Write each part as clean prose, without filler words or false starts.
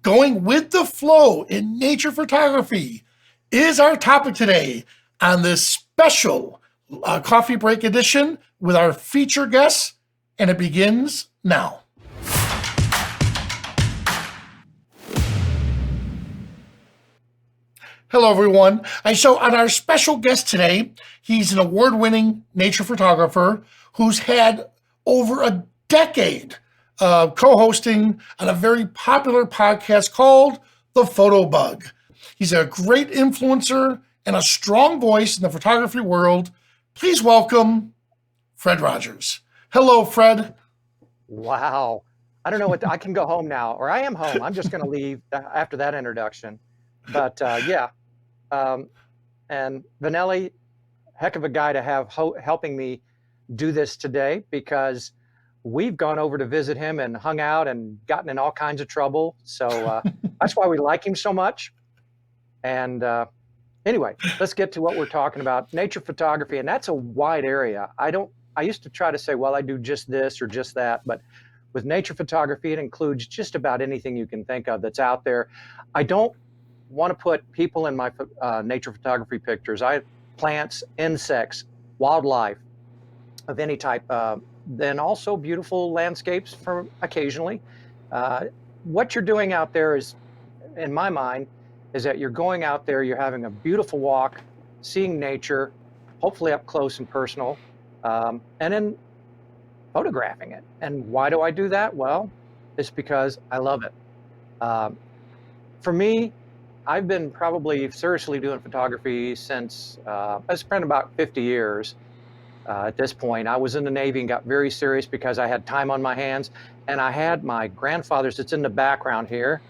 Going with the flow in nature photography is our topic today on this special coffee break edition with our feature guests, and it begins now. Hello, everyone. So on our special guest today, he's an award-winning nature photographer who's had over a decade co-hosting on a very popular podcast called The Photo Bug. He's a great influencer and a strong voice in the photography world. Please welcome Fred Rodgers. Hello, Fred. Wow. I don't know what, I can go home now, or I am home. I'm just going to leave after that introduction. But and Vanelli, heck of a guy to have helping me do this today, because we've gone over to visit him and hung out and gotten in all kinds of trouble. So that's why we like him so much. And anyway, let's get to what we're talking about. Nature photography, and that's a wide area. I used to try to say, well, I do just this or just that, but with nature photography, it includes just about anything you can think of that's out there. I don't want to put people in my nature photography pictures. I have plants, insects, wildlife of any type, then also beautiful landscapes for occasionally. What you're doing out there is, in my mind, is that you're going out there, you're having a beautiful walk, seeing nature, hopefully up close and personal, and then photographing it. And why do I do that? Well, it's because I love it. For me, I've been probably seriously doing photography since, I spent about 50 years at this point. I was in the Navy and got very serious because I had time on my hands, and I had my grandfather's, it's in the background here.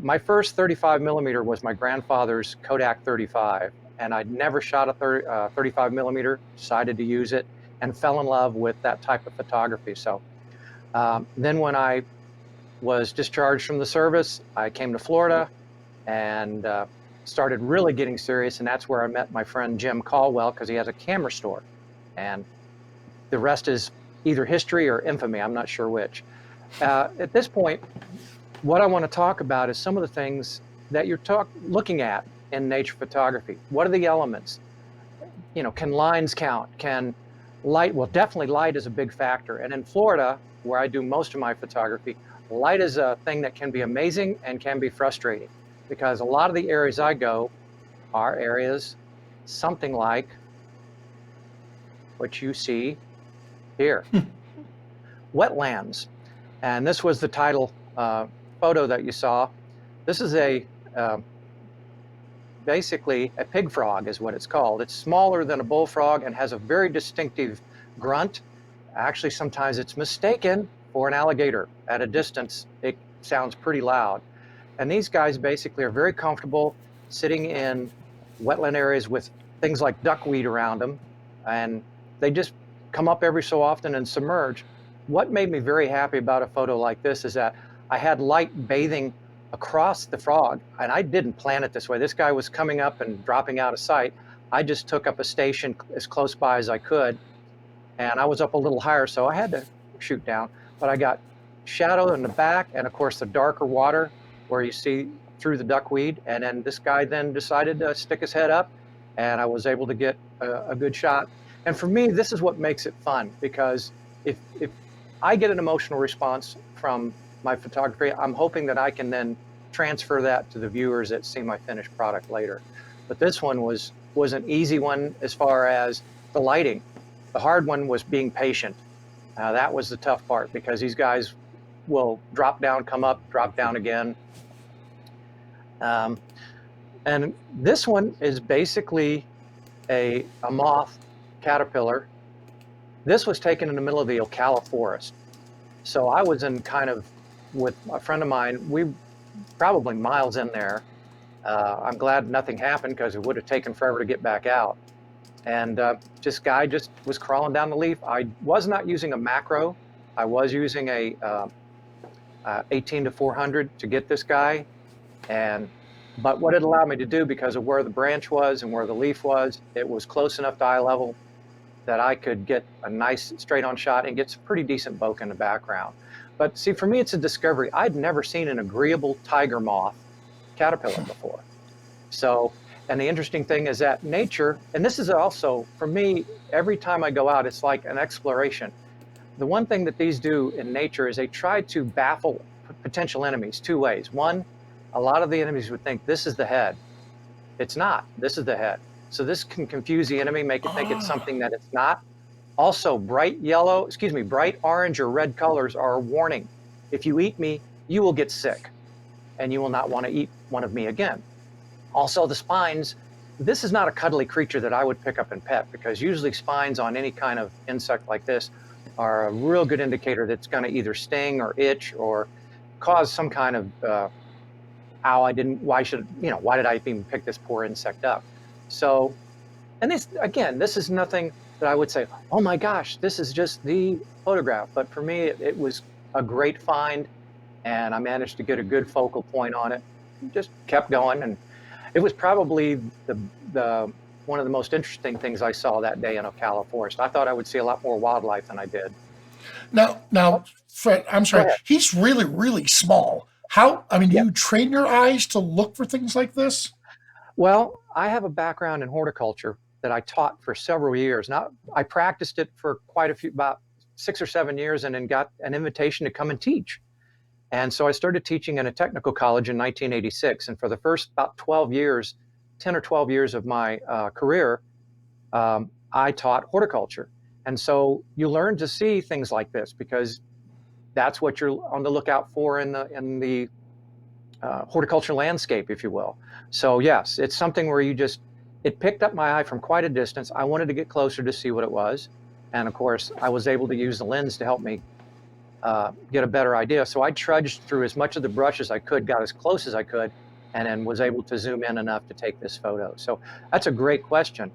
My first 35 millimeter was my grandfather's Kodak 35, and I'd never shot a 35 millimeter, decided to use it, and fell in love with that type of photography. So then when I was discharged from the service, I came to Florida and started really getting serious, and that's where I met my friend Jim Caldwell, because he has a camera store, and the rest is either history or infamy, I'm not sure which. At this point, what I want to talk about is some of the things that you're looking at in nature photography. What are the elements? You know, can lines count? Can light? Well, definitely light is a big factor. And in Florida, where I do most of my photography, light is a thing that can be amazing and can be frustrating, because a lot of the areas I go are areas something like what you see here, wetlands. And this was the title photo that you saw. This is basically a pig frog is what it's called. It's smaller than a bullfrog and has a very distinctive grunt. Actually, sometimes it's mistaken for an alligator. At a distance, it sounds pretty loud. And these guys basically are very comfortable sitting in wetland areas with things like duckweed around them, and they just come up every so often and submerge. What made me very happy about a photo like this is that I had light bathing across the frog, and I didn't plan it this way. This guy was coming up and dropping out of sight. I just took up a station as close by as I could, and I was up a little higher, so I had to shoot down, but I got shadow in the back, and of course the darker water where you see through the duckweed. And then this guy then decided to stick his head up, and I was able to get a good shot. And for me, this is what makes it fun, because if I get an emotional response from my photography, I'm hoping that I can then transfer that to the viewers that see my finished product later. But this one was an easy one as far as the lighting. The hard one was being patient. That was the tough part, because these guys will drop down, come up, drop down again. And this one is basically a moth caterpillar. This was taken in the middle of the Ocala forest. So I was in kind of with a friend of mine, we probably miles in there. I'm glad nothing happened, because it would have taken forever to get back out. And this guy just was crawling down the leaf. I was not using a macro. I was using a 18 to 400 to get this guy. But what it allowed me to do, because of where the branch was and where the leaf was, it was close enough to eye level that I could get a nice straight on shot and get some pretty decent bokeh in the background. But see, for me, it's a discovery. I'd never seen an agreeable tiger moth caterpillar before. So, and the interesting thing is that nature, and this is also, for me, every time I go out, it's like an exploration. The one thing that these do in nature is they try to baffle potential enemies two ways. One, a lot of the enemies would think this is the head. It's not. This is the head. So this can confuse the enemy, make it think it's something that it's not. Also, bright orange or red colors are a warning. If you eat me, you will get sick and you will not want to eat one of me again. Also, the spines, this is not a cuddly creature that I would pick up and pet, because usually spines on any kind of insect like this are a real good indicator that it's going to either sting or itch or cause some kind of why did I even pick this poor insect up? So, and this, again, this is nothing that I would say, oh my gosh, this is just the photograph. But for me, it was a great find, and I managed to get a good focal point on it. Just kept going, and it was probably the one of the most interesting things I saw that day in Ocala Forest. I thought I would see a lot more wildlife than I did. Now, Fred, I'm sorry, he's really, really small. Do you train your eyes to look for things like this? Well, I have a background in horticulture that I taught for several years. Now, I practiced it for about 6 or 7 years, and then got an invitation to come and teach. And so I started teaching in a technical college in 1986. And for the first about 10 or 12 years of my career, I taught horticulture. And so you learn to see things like this, because that's what you're on the lookout for in the horticulture landscape, if you will. So yes, it's something where it picked up my eye from quite a distance. I wanted to get closer to see what it was. And of course, I was able to use the lens to help me get a better idea. So I trudged through as much of the brush as I could, got as close as I could, and then was able to zoom in enough to take this photo. So that's a great question.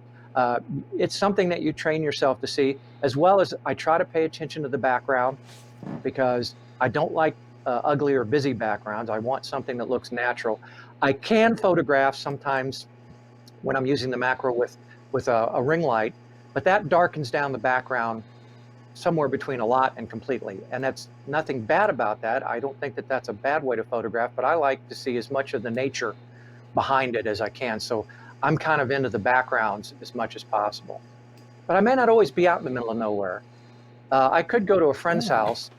It's something that you train yourself to see, as well as I try to pay attention to the background, because I don't like ugly or busy backgrounds. I want something that looks natural. I can photograph sometimes when I'm using the macro with a ring light, but that darkens down the background somewhere between a lot and completely. And that's nothing bad about that. I don't think that that's a bad way to photograph, but I like to see as much of the nature behind it as I can. So I'm kind of into the backgrounds as much as possible. But I may not always be out in the middle of nowhere. I could go to a friend's house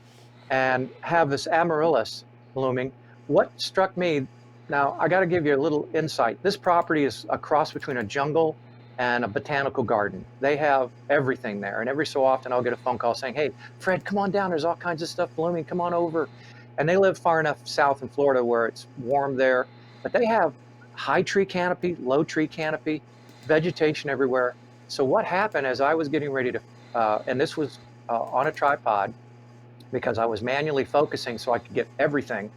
and have this amaryllis blooming. What struck me, now I got to give you a little insight. This property is a cross between a jungle and a botanical garden. They have everything there. And every so often I'll get a phone call saying, hey, Fred, come on down. There's all kinds of stuff blooming. Come on over. And they live far enough south in Florida where it's warm there. But they have high tree canopy, low tree canopy, vegetation everywhere. So what happened as I was getting ready to, and this was on a tripod, because I was manually focusing so I could get everything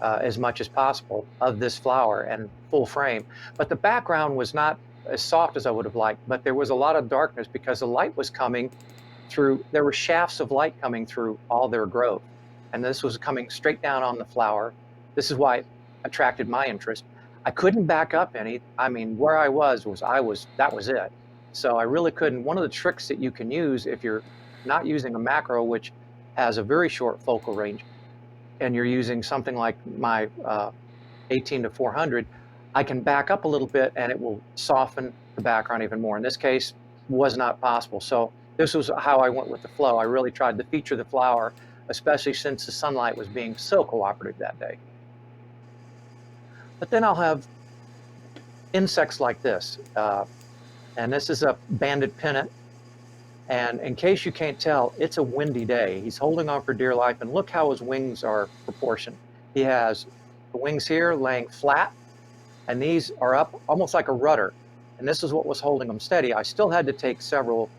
as much as possible of this flower and full frame. But the background was not as soft as I would have liked, but there was a lot of darkness because the light was coming through, there were shafts of light coming through all their growth. And this was coming straight down on the flower. This is why it attracted my interest. I couldn't back up any. I mean, where I was, that was it. So I really couldn't. One of the tricks that you can use if you're not using a macro, which has a very short focal range, and you're using something like my 18 to 400, I can back up a little bit and it will soften the background even more. In this case, was not possible. So this was how I went with the flow. I really tried to feature the flower, especially since the sunlight was being so cooperative that day. But then I'll have insects like this. And this is a banded pennant. And in case you can't tell, it's a windy day. He's holding on for dear life, and look how his wings are proportioned. He has the wings here laying flat, and these are up almost like a rudder. And this is what was holding him steady. I still had to take several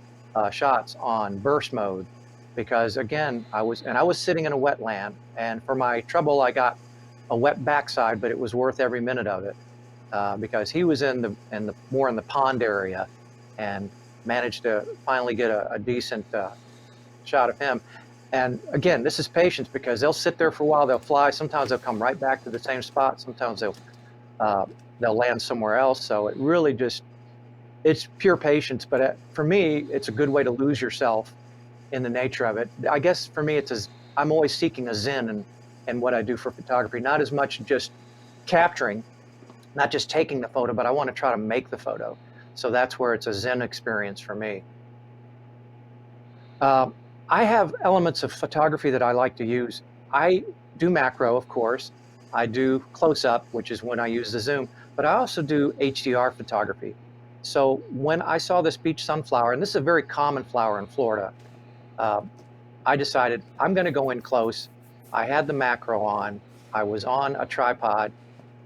shots on burst mode, because again, I was sitting in a wetland, and for my trouble, I got a wet backside, but it was worth every minute of it, because he was more in the pond area, and managed to finally get a decent shot of him. And again, this is patience, because they'll sit there for a while, they'll fly, sometimes they'll come right back to the same spot, sometimes they'll land somewhere else. So it really it's pure patience. But for me, it's a good way to lose yourself in the nature of it. I guess for me, it's I'm always seeking a zen in what I do for photography, not as much just capturing, not just taking the photo, but I want to try to make the photo. So that's where it's a zen experience for me. I have elements of photography that I like to use. I do macro, of course. I do close-up, which is when I use the zoom, but I also do HDR photography. So when I saw this beach sunflower, and this is a very common flower in Florida, I decided I'm going to go in close. I had the macro on. I was on a tripod,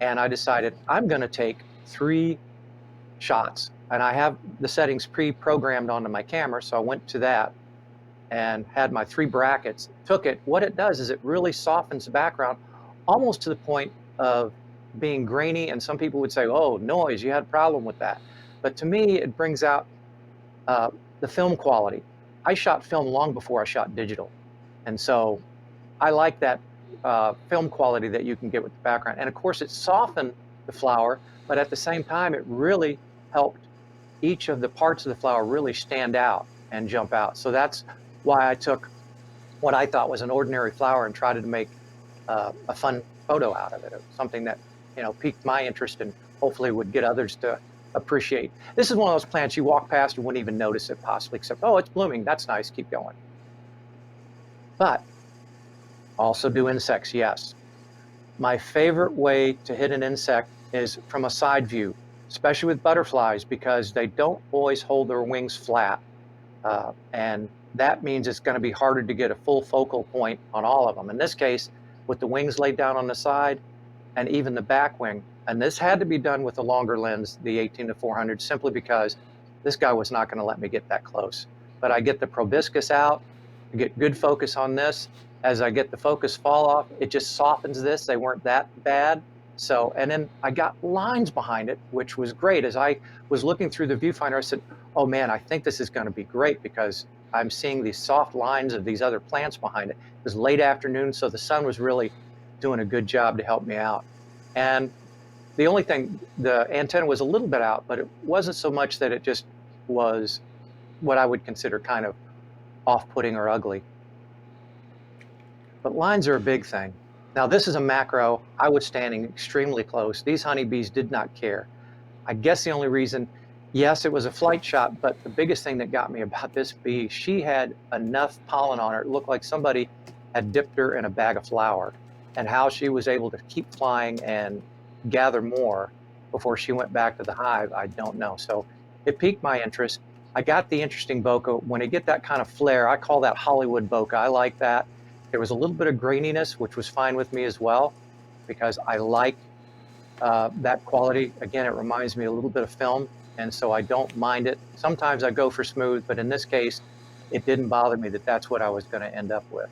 and I decided I'm going to take 3 shots. And I have the settings pre-programmed onto my camera, so I went to that and had my 3 brackets, took it. What it does is it really softens the background almost to the point of being grainy, and some people would say, oh, noise, you had a problem with that. But to me, it brings out the film quality. I shot film long before I shot digital. And so I like that film quality that you can get with the background. And of course, it softened the flower, but at the same time, it really helped each of the parts of the flower really stand out and jump out. So that's why I took what I thought was an ordinary flower and tried to make a fun photo out of it. It was something that, you know, piqued my interest and hopefully would get others to appreciate. This is one of those plants you walk past and wouldn't even notice it possibly, except, oh, it's blooming. That's nice. Keep going. But also do insects, yes. My favorite way to hit an insect is from a side view, especially with butterflies, because they don't always hold their wings flat. And that means it's going to be harder to get a full focal point on all of them. In this case, with the wings laid down on the side and even the back wing. And this had to be done with a longer lens, the 18-400, simply because this guy was not going to let me get that close. But I get the proboscis out, I get good focus on this. As I get the focus fall off, it just softens this. They weren't that bad. So, and then I got lines behind it, which was great. As I was looking through the viewfinder, I said, oh man, I think this is going to be great because I'm seeing these soft lines of these other plants behind it. It was late afternoon, so the sun was really doing a good job to help me out. And the only thing, the antenna was a little bit out, but it wasn't so much that it just was what I would consider kind of off-putting or ugly. But lines are a big thing. Now this is a macro. I was standing extremely close. These honeybees did not care. I guess the only reason, yes, it was a flight shot, but the biggest thing that got me about this bee, she had enough pollen on her. It looked like somebody had dipped her in a bag of flour, and how she was able to keep flying and gather more before she went back to the hive, I don't know. So it piqued my interest. I got the interesting bokeh. When I get that kind of flare, I call that Hollywood bokeh. I like that. There was a little bit of graininess, which was fine with me as well, because I like that quality. Again, it reminds me a little bit of film, and so I don't mind it. Sometimes I go for smooth, but in this case, it didn't bother me that that's what I was going to end up with.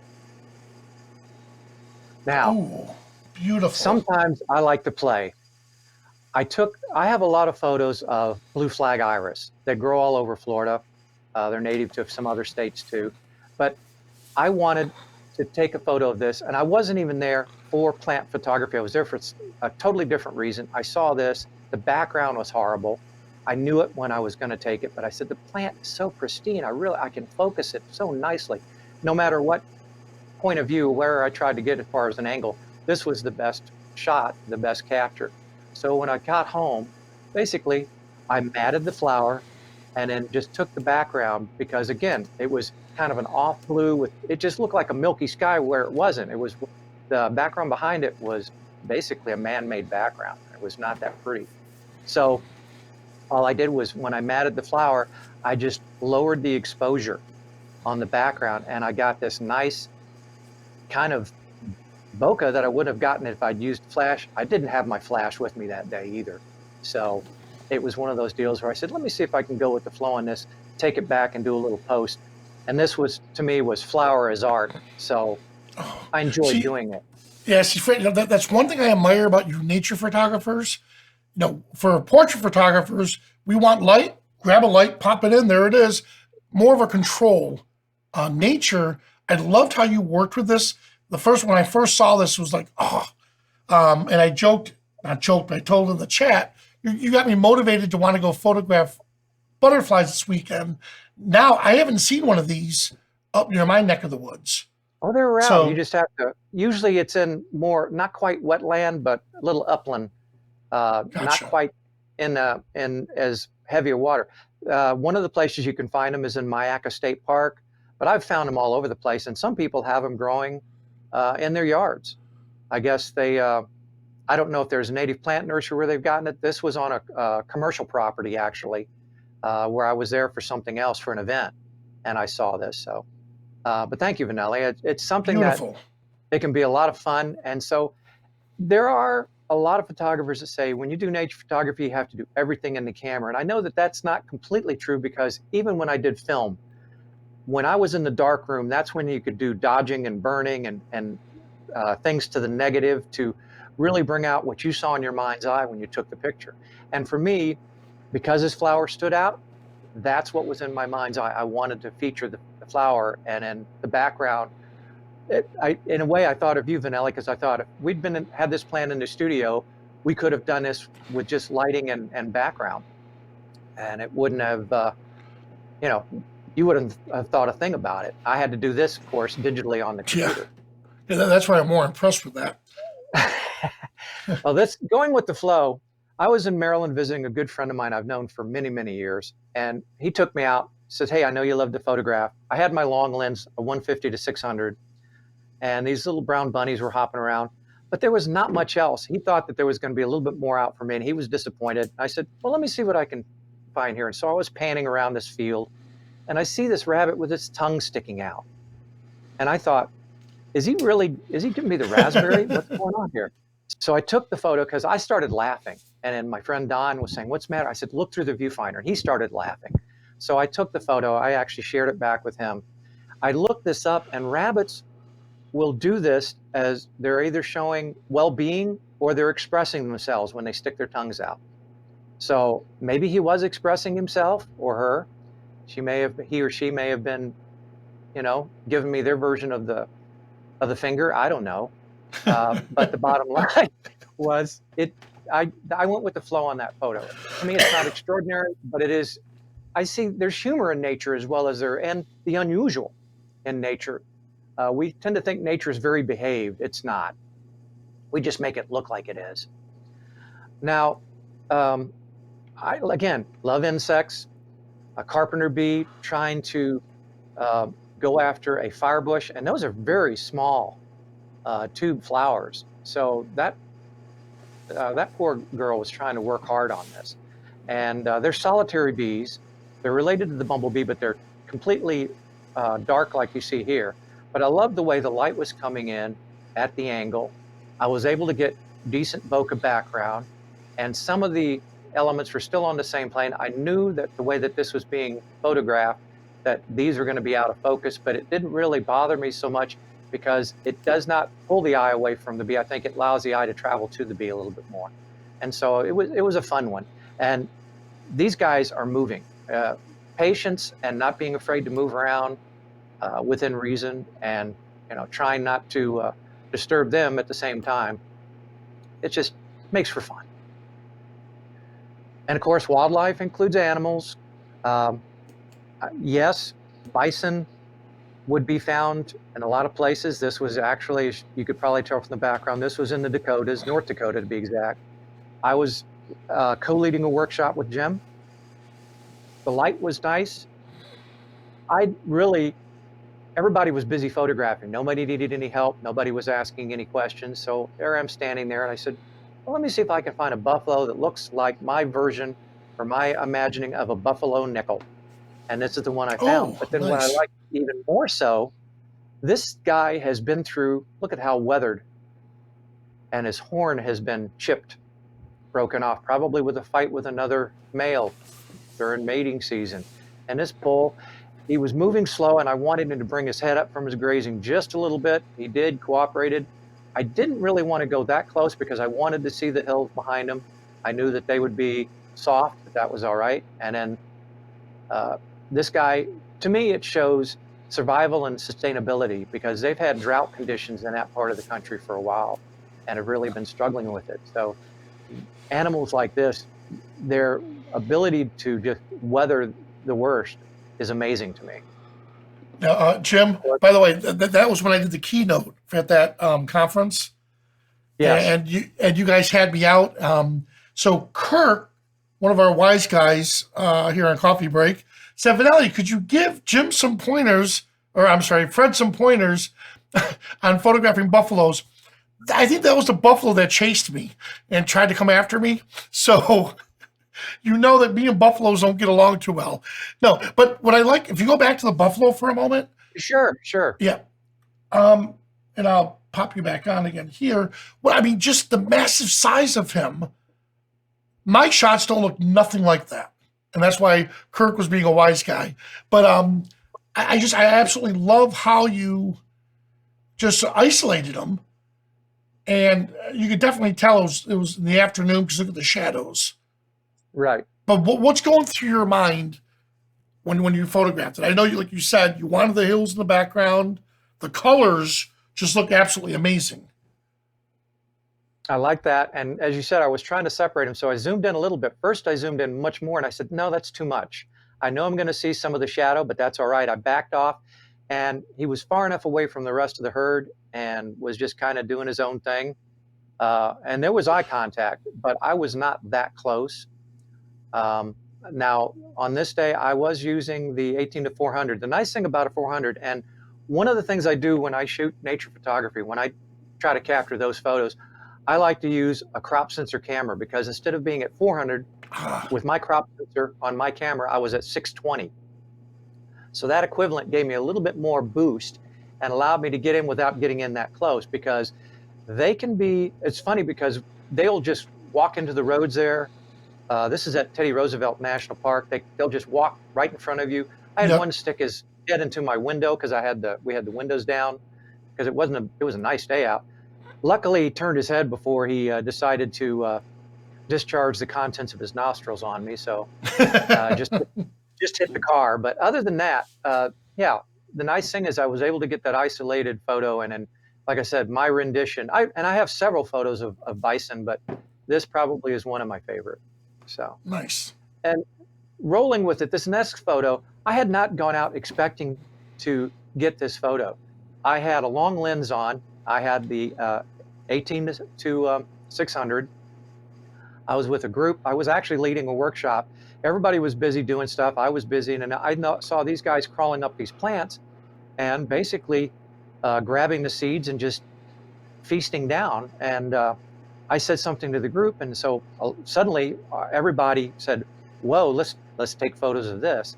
Now, Ooh, beautiful. sometimes I like to play. I have a lot of photos of blue flag iris. They grow all over Florida. They're native to some other states too. But I wanted to take a photo of this, and I wasn't even there for plant photography. I was there for a totally different reason. I saw this, the background was horrible. I knew it when I was going to take it, but I said, the plant is so pristine. I can focus it so nicely. No matter what point of view, where I tried to get as far as an angle, this was the best shot, the best capture. So when I got home, basically, I matted the flower and then just took the background because, again, it was kind of an off blue with, it just looked like a milky sky where it wasn't. It was, the background behind it was basically a man-made background. It was not that pretty. So all I did was when I matted the flower, I just lowered the exposure on the background and I got this nice kind of bokeh that I wouldn't have gotten if I'd used flash. I didn't have my flash with me that day either. So it was one of those deals where I said, let me see if I can go with the flow on this, take it back and do a little post. And this was, to me, was flower as art. So I enjoyed doing it. Yeah, see, Fred, that's one thing I admire about you nature photographers. You know, for portrait photographers, we want light, grab a light, pop it in, there it is. More of a control. Nature, I loved how you worked with this. When I first saw this, was like, oh. And I not joked, but I told in the chat, you got me motivated to want to go photograph butterflies this weekend. Now, I haven't seen one of these up near my neck of the woods. Oh, they're around. You So, just have to, usually it's in more, not quite wetland, but a little upland, not gotcha. quite in as heavy a water. One of the places you can find them is in Mayaca State Park, but I've found them all over the place. And some people have them growing in their yards. I guess I don't know if there's a native plant nursery where they've gotten it. This was on a commercial property, actually, where I was there for something else for an event, and I saw this. So, but thank you, Vanelli. It's something that Beautiful. it can be a lot of fun. And so there are a lot of photographers that say when you do nature photography, you have to do everything in the camera. And I know that that's not completely true, because even when I did film, when I was in the dark room, that's when you could do dodging and burning and things to the negative to really bring out what you saw in your mind's eye when you took the picture. And for me, because this flower stood out, that's what was in my mind's eye. I wanted to feature the flower, and in the background, in a way, I thought of you, Vanelli, because I thought if we'd had this plan in the studio, we could have done this with just lighting and background, and it wouldn't have, you know, you wouldn't have thought a thing about it. I had to do this, of course, digitally on the Yeah. computer. Yeah, that's why I'm more impressed with that. Well, this going with the flow. I was in Maryland visiting a good friend of mine I've known for many, many years, and he took me out. Says, "Hey, I know you love to photograph." I had my long lens, a 150 to 600, and these little brown bunnies were hopping around, but there was not much else. He thought that there was going to be a little bit more out for me, and he was disappointed. I said, "Well, let me see what I can find here." And so I was panning around this field, and I see this rabbit with its tongue sticking out, and I thought, is he giving me the raspberry? What's going on here? So I took the photo because I started laughing. And then my friend Don was saying, "What's the matter?" I said, "Look through the viewfinder." And he started laughing. So I took the photo. I actually shared it back with him. I looked this up, and rabbits will do this as they're either showing well-being or they're expressing themselves when they stick their tongues out. So maybe he was expressing himself, or her. He or she may have been, giving me their version of the finger. I don't know. But the bottom line was I went with the flow on that photo. I mean, it's not extraordinary, but it is. I see there's humor in nature as well as and the unusual in nature. We tend to think nature is very behaved. It's not. We just make it look like it is. Now, I again love insects. A carpenter bee trying to go after a firebush, and those are very small tube flowers. So that poor girl was trying to work hard on this. And they're solitary bees. They're related to the bumblebee, but they're completely dark like you see here. But I love the way the light was coming in at the angle. I was able to get decent bokeh background, and some of the elements were still on the same plane. I knew that the way that this was being photographed, that these were going to be out of focus, but it didn't really bother me so much because it does not pull the eye away from the bee. I think it allows the eye to travel to the bee a little bit more. And so it was a fun one. And these guys are moving. Patience and not being afraid to move around within reason, and trying not to disturb them at the same time. It just makes for fun. And of course, wildlife includes animals. Yes, bison would be found in a lot of places. This was actually, you could probably tell from the background, this was in the Dakotas, North Dakota to be exact. I was co-leading a workshop with Jim. The light was nice. Everybody was busy photographing. Nobody needed any help. Nobody was asking any questions. So there I'm standing there, and I said, well, let me see if I can find a buffalo that looks like my version or my imagining of a buffalo nickel. And this is the one I found. Oh, But then what I nice. liked even more so, this guy has been through, look at how weathered, and his horn has been chipped, broken off, probably with a fight with another male during mating season. And this bull, he was moving slow, and I wanted him to bring his head up from his grazing just a little bit. He did, cooperated. I didn't really want to go that close because I wanted to see the hills behind him. I knew that they would be soft, but that was all right. And then this guy, to me, it shows survival and sustainability, because they've had drought conditions in that part of the country for a while and have really been struggling with it. So animals like this, their ability to just weather the worst is amazing to me. Jim, Or- by the way, that was when I did the keynote at that conference, Yes. and you guys had me out. So Kirk, one of our wise guys here on Coffee Break, said, Vanelli, could you give Jim some pointers, or I'm sorry, Fred some pointers on photographing buffaloes? I think that was the buffalo that chased me and tried to come after me. So you know that me and buffaloes don't get along too well. No, but what I like, if you go back to the buffalo for a moment, Sure, sure. yeah, um, and I'll pop you back on again here. Well, I mean, just the massive size of him. My shots don't look nothing like that, and that's why Kirk was being a wise guy. But I absolutely love how you just isolated him, and you could definitely tell it was in the afternoon because look at the shadows. Right. But what's going through your mind when you photographed it? I know you, like you said, you wanted the hills in the background. The colors just look absolutely amazing. I like that. And as you said, I was trying to separate them. So I zoomed in a little bit. First, I zoomed in much more and I said, no, that's too much. I know I'm going to see some of the shadow, but that's all right. I backed off and he was far enough away from the rest of the herd and was just kind of doing his own thing. And there was eye contact, but I was not that close. Now, on this day, I was using the 18 to 400. The nice thing about a 400, and one of the things I do when I shoot nature photography, when I try to capture those photos, I like to use a crop sensor camera because instead of being at 400 with my crop sensor on my camera, I was at 620. So that equivalent gave me a little bit more boost and allowed me to get in without getting in that close because they can be, it's funny because they'll just walk into the roads there. This is at Teddy Roosevelt National Park. They'll just walk right in front of you. I had one stick his head into my window because we had the windows down because it was a nice day out. Luckily, he turned his head before he decided to discharge the contents of his nostrils on me. So just hit the car. But other than that, yeah, the nice thing is I was able to get that isolated photo. And like I said, my rendition, I have several photos of bison, but this probably is one of my favorite. So nice. And rolling with it, this next photo, I had not gone out expecting to get this photo. I had a long lens on. I had the 18 to 600. I was with a group. I was actually leading a workshop. Everybody was busy doing stuff. I was busy, and I saw these guys crawling up these plants and basically grabbing the seeds and just feasting down. And I said something to the group, and so suddenly everybody said, "Whoa, let's take photos of this."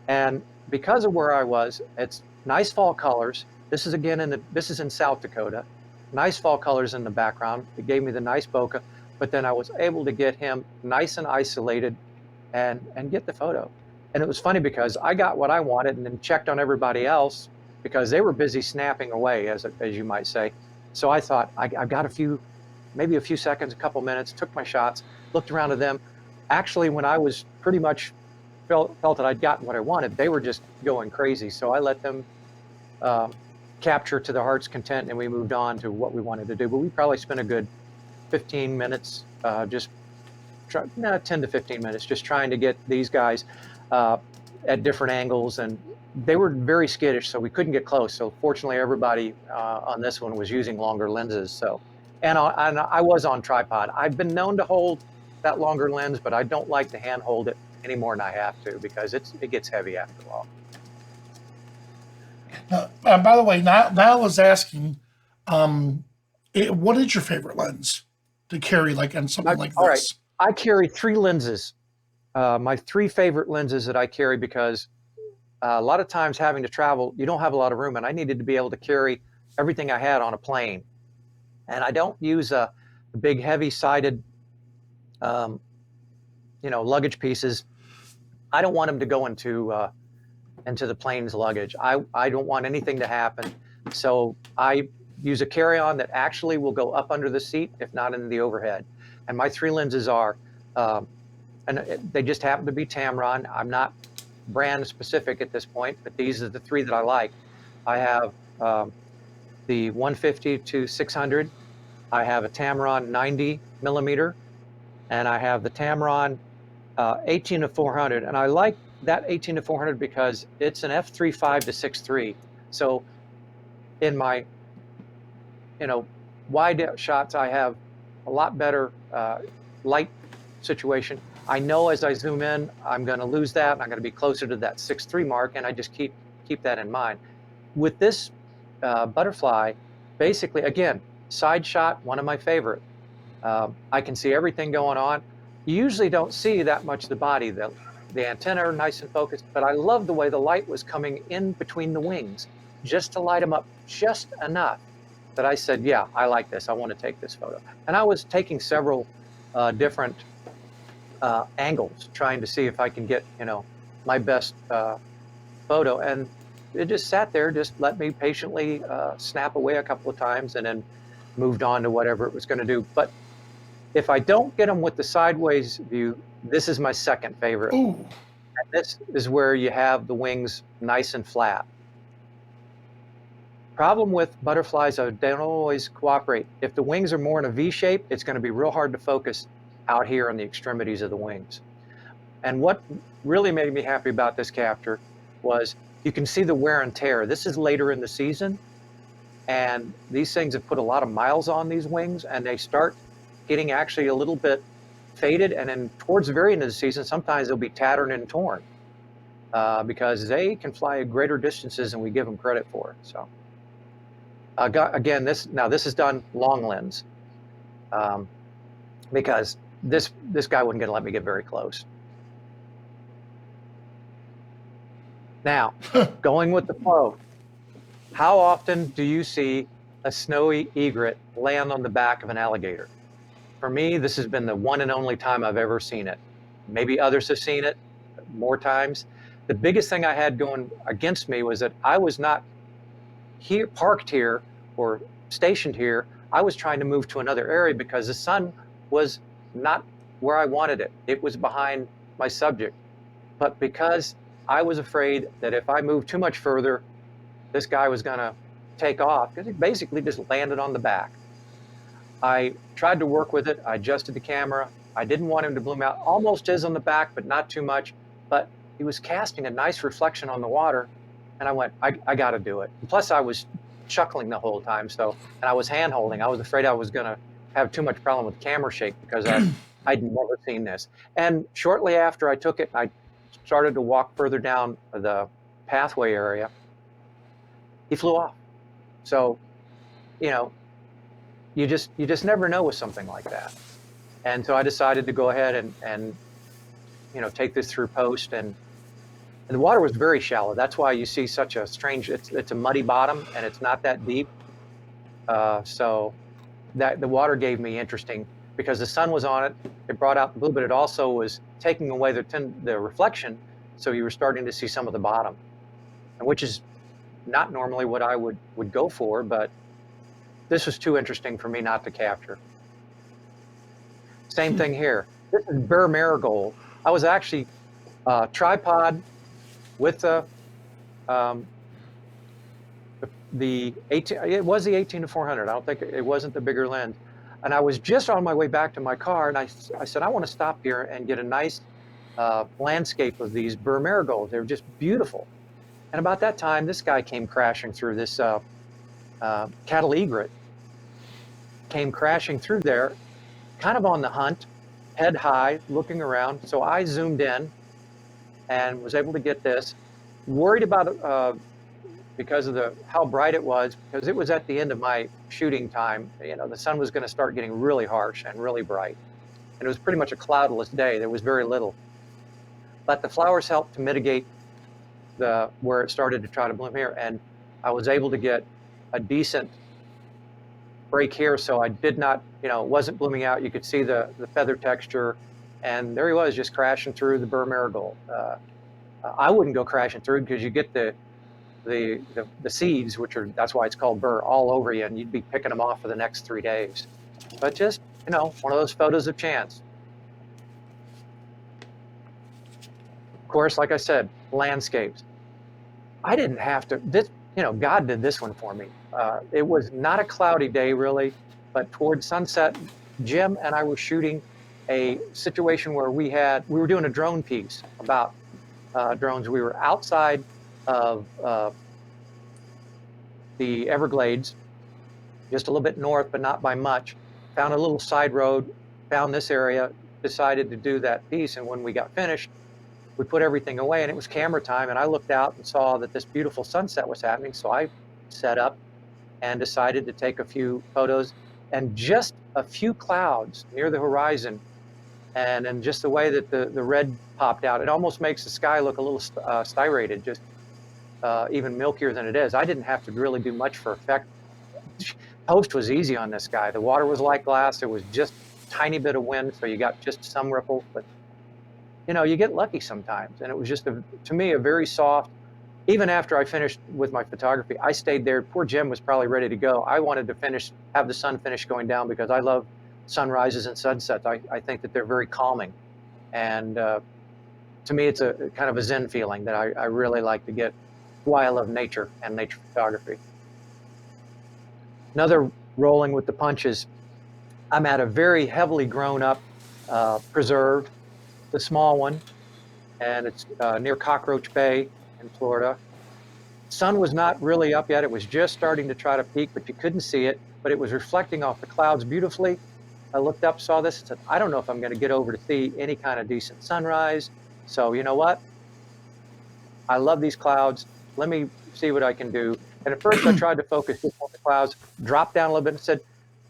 And because of where I was, it's nice fall colors. This is again this is in South Dakota. Nice fall colors in the background. It gave me the nice bokeh, but then I was able to get him nice and isolated and get the photo. And it was funny because I got what I wanted and then checked on everybody else because they were busy snapping away, as you might say. So I thought I've got maybe a few seconds, a couple minutes, took my shots, looked around at them. Actually, when I was pretty much felt that I'd gotten what I wanted, they were just going crazy. So I let them capture to their heart's content, and we moved on to what we wanted to do. But we probably spent a good 15 minutes, 10 to 15 minutes, just trying to get these guys at different angles. And they were very skittish, so we couldn't get close. So fortunately, everybody on this one was using longer lenses. So, and I was on tripod. I've been known to hold that longer lens, but I don't like to hand hold it any more than I have to because it gets heavy after a while. By the way, Niall was asking, what is your favorite lens to carry, like on something like this? All right, I carry 3 lenses. My 3 favorite lenses that I carry because a lot of times having to travel, you don't have a lot of room, and I needed to be able to carry everything I had on a plane. And I don't use the big heavy-sided, luggage pieces. I don't want them to go into the plane's luggage. I don't want anything to happen. So I use a carry-on that actually will go up under the seat, if not in the overhead. And my 3 lenses are, and they just happen to be Tamron. I'm not brand specific at this point, but these are the 3 that I like. I have the 150 to 600. I have a Tamron 90 millimeter, and I have the Tamron 18 to 400, and I like that 18 to 400 because it's an f3.5 to 6.3. So in my, wide shots, I have a lot better light situation. I know as I zoom in, I'm going to lose that, and I'm going to be closer to that 6.3 mark, and I just keep that in mind. With this butterfly, basically, again, side shot, one of my favorite. I can see everything going on. You usually don't see that much of the body. The antenna are nice and focused, but I love the way the light was coming in between the wings, just to light them up just enough that I said, yeah, I like this. I want to take this photo. And I was taking several different angles, trying to see if I can get, my best photo. And it just sat there, just let me patiently snap away a couple of times, and then moved on to whatever it was going to do. But if I don't get them with the sideways view, this is my second favorite. Ooh. And this is where you have the wings nice and flat. Problem with butterflies, they don't always cooperate. If the wings are more in a V shape, it's going to be real hard to focus out here on the extremities of the wings. And what really made me happy about this capture was you can see the wear and tear. This is later in the season, and these things have put a lot of miles on these wings, and they start getting actually a little bit faded, and then towards the very end of the season, sometimes they'll be tattered and torn because they can fly greater distances than we give them credit for. So again, this is done long lens because this guy wasn't going to let me get very close. Now, going with the flow, how often do you see a snowy egret land on the back of an alligator? For me, this has been the one and only time I've ever seen it. Maybe others have seen it more times. The biggest thing I had going against me was that I was not here, parked here or stationed here. I was trying to move to another area because the sun was not where I wanted it. It was behind my subject. But because I was afraid that if I moved too much further, this guy was going to take off, because he basically just landed on the back. I tried to work with it. I adjusted the camera. I didn't want him to bloom out. Almost is on the back, but not too much. But he was casting a nice reflection on the water, and I went, I got to do it. And plus, I was chuckling the whole time, and I was hand-holding. I was afraid I was going to have too much problem with camera shake because I'd never seen this. And shortly after I took it, I started to walk further down the pathway area. He flew off. So, you just never know with something like that. And so I decided to go ahead and take this through post, and the water was very shallow. That's why you see such a strange, it's a muddy bottom and it's not that deep. So that the water gave me interesting, because the sun was on it, it brought out the blue, but it also was taking away the reflection. So you were starting to see some of the bottom, and which is not normally what I would go for, but this was too interesting for me not to capture. Same thing here. This is Burr Marigold. I was actually tripod with the 18. It was the 18 to 400. I don't think it wasn't the bigger lens. And I was just on my way back to my car, and I said, I want to stop here and get a nice landscape of these Burr Marigolds. They're just beautiful. And about that time, this guy came crashing through, this cattle egret came crashing through there, kind of on the hunt, head high, looking around. So I zoomed in and was able to get this. Worried about because of how bright it was, because it was at the end of my shooting time. The sun was going to start getting really harsh and really bright. And it was pretty much a cloudless day. There was very little. But the flowers helped to mitigate where it started to try to bloom here. And I was able to get a decent break here. So I did not, it wasn't blooming out. You could see the feather texture. And there he was, just crashing through the Burr Marigold. I wouldn't go crashing through, because you get the seeds, that's why it's called burr, all over you, and you'd be picking them off for the next 3 days. But just, one of those photos of chance. Of course, like I said, landscapes. I didn't have to, God did this one for me. It was not a cloudy day really, but towards sunset, Jim and I were shooting a situation where we were doing a drone piece about drones. We were outside of the Everglades, just a little bit north, but not by much. Found a little side road, found this area, decided to do that piece. And when we got finished, we put everything away and it was camera time. And I looked out and saw that this beautiful sunset was happening. So I set up and decided to take a few photos, and just a few clouds near the horizon. And then just the way that the red popped out, it almost makes the sky look a little styrated, just even milkier than it is. I didn't have to really do much for effect. Post was easy on this guy. The water was like glass. There was just a tiny bit of wind, so you got just some ripples. But you know, you get lucky sometimes. And it was just, to me, a very soft. Even after I finished with my photography, I stayed there. Poor Jim was probably ready to go. I wanted to have the sun finish going down because I love sunrises and sunsets. I think that they're very calming. And to me, it's a kind of a Zen feeling that I really like to get. Why I love nature and nature photography. Another rolling with the punches, I'm at a very heavily grown up preserve, the small one, and it's near Cockroach Bay in Florida. Sun was not really up yet. It was just starting to try to peak, but you couldn't see it, but it was reflecting off the clouds beautifully. I looked up, saw this, and said, I don't know if I'm going to get over to see any kind of decent sunrise. So you know what? I love these clouds. Let me see what I can do. And at first I tried to focus just on the clouds, dropped down a little bit and said,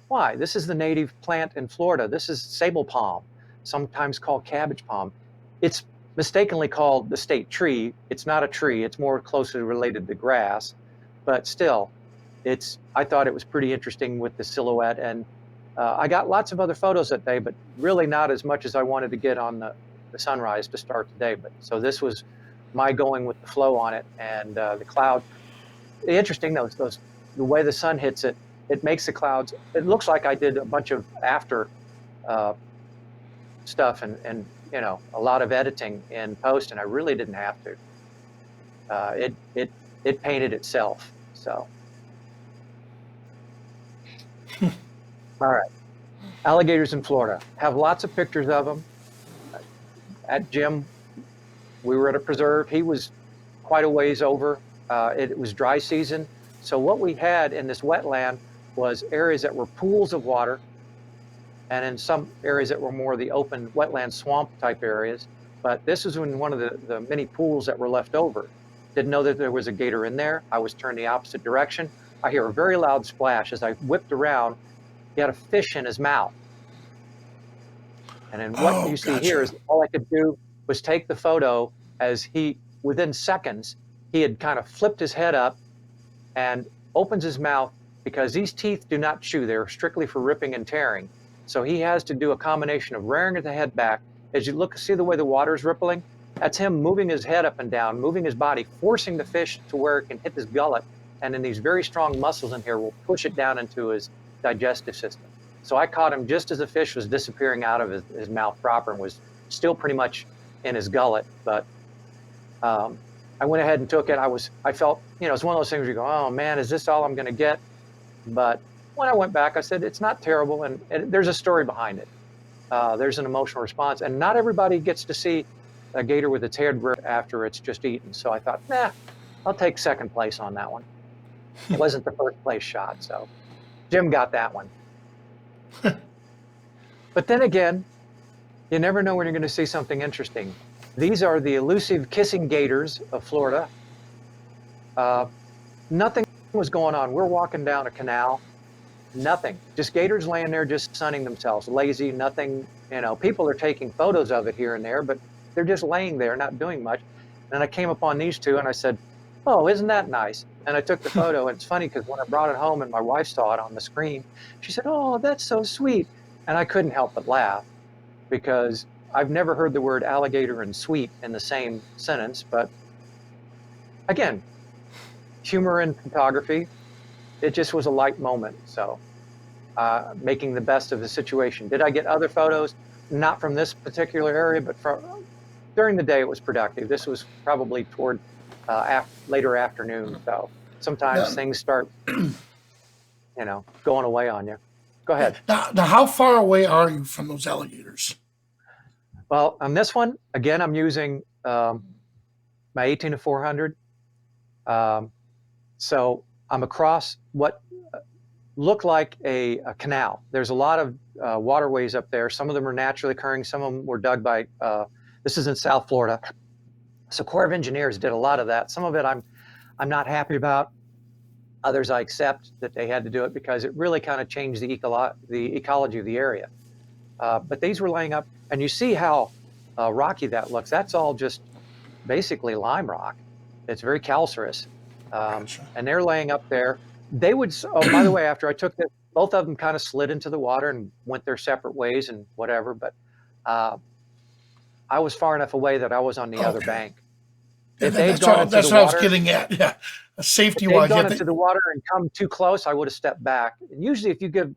why? This is the native plant in Florida. This is sable palm, sometimes called cabbage palm. It's mistakenly called the state tree. It's not a tree. It's more closely related to grass. But still, I thought it was pretty interesting with the silhouette. And I got lots of other photos that day, but really not as much as I wanted to get on the sunrise to start the day. But so this was my going with the flow on it. And the cloud, interesting, the way the sun hits it, it makes the clouds, it looks like I did a bunch of after stuff and you know, a lot of editing in post, and I really didn't have to. It painted itself. So, all right. Alligators in Florida. Have lots of pictures of them. At Jim, we were at a preserve. He was quite a ways over. It was dry season. So what we had in this wetland was areas that were pools of water, and in some areas that were more the open wetland swamp type areas. But this was in one of the many pools that were left over. Didn't know that there was a gator in there. I was turned the opposite direction. I hear a very loud splash. As I whipped around, he had a fish in his mouth. And then what you see here is all I could do was take the photo as within seconds, he had kind of flipped his head up and opens his mouth, because these teeth do not chew. They're strictly for ripping and tearing. So he has to do a combination of rearing the head back. As you look, see the way the water is rippling? That's him moving his head up and down, moving his body, forcing the fish to where it can hit his gullet. And then these very strong muscles in here will push it down into his digestive system. So I caught him just as the fish was disappearing out of his mouth proper and was still pretty much in his gullet. But I went ahead and took it. I felt, you know, it's one of those things where you go, oh man, is this all I'm going to get? But when I went back, I said, it's not terrible. And there's a story behind it. There's an emotional response. And not everybody gets to see a gator with its head ripped after it's just eaten. So I thought, nah, I'll take second place on that one. It wasn't the first place shot. So Jim got that one. But then again, you never know when you're going to see something interesting. These are the elusive kissing gators of Florida. Nothing was going on. We're walking down a canal. Nothing. Just gators laying there, just sunning themselves, lazy, nothing. You know, people are taking photos of it here and there, but they're just laying there, not doing much. And I came upon these two and I said, oh, isn't that nice? And I took the photo. And it's funny because when I brought it home and my wife saw it on the screen, she said, oh, that's so sweet. And I couldn't help but laugh, because I've never heard the word alligator and sweet in the same sentence. But again, humor in photography, it just was a light moment. So making the best of the situation. Did I get other photos? Not from this particular area, but during the day it was productive. This was probably toward later afternoon. So sometimes things start, you know, going away on you. Go ahead. Now, how far away are you from those alligators? Well, on this one, again, I'm using my 18-400. So I'm across what looked like a canal. There's a lot of waterways up there. Some of them are naturally occurring. Some of them were dug by, this is in South Florida. So Corps of Engineers did a lot of that. Some of it I'm not happy about. Others I accept that they had to do it because it really kind of changed the ecology of the area. But these were laying up, and you see how rocky that looks. That's all just basically lime rock. It's very calcareous. Gotcha. And they're laying up there. They would, oh, by the way, after I took this, both of them kind of slid into the water and went their separate ways and whatever. But I was far enough away that I was on the other bank. If they'd gone into the what water, I was getting at. Yeah, safety wise. If they'd gone into the water and come too close, I would have stepped back. And usually, if you give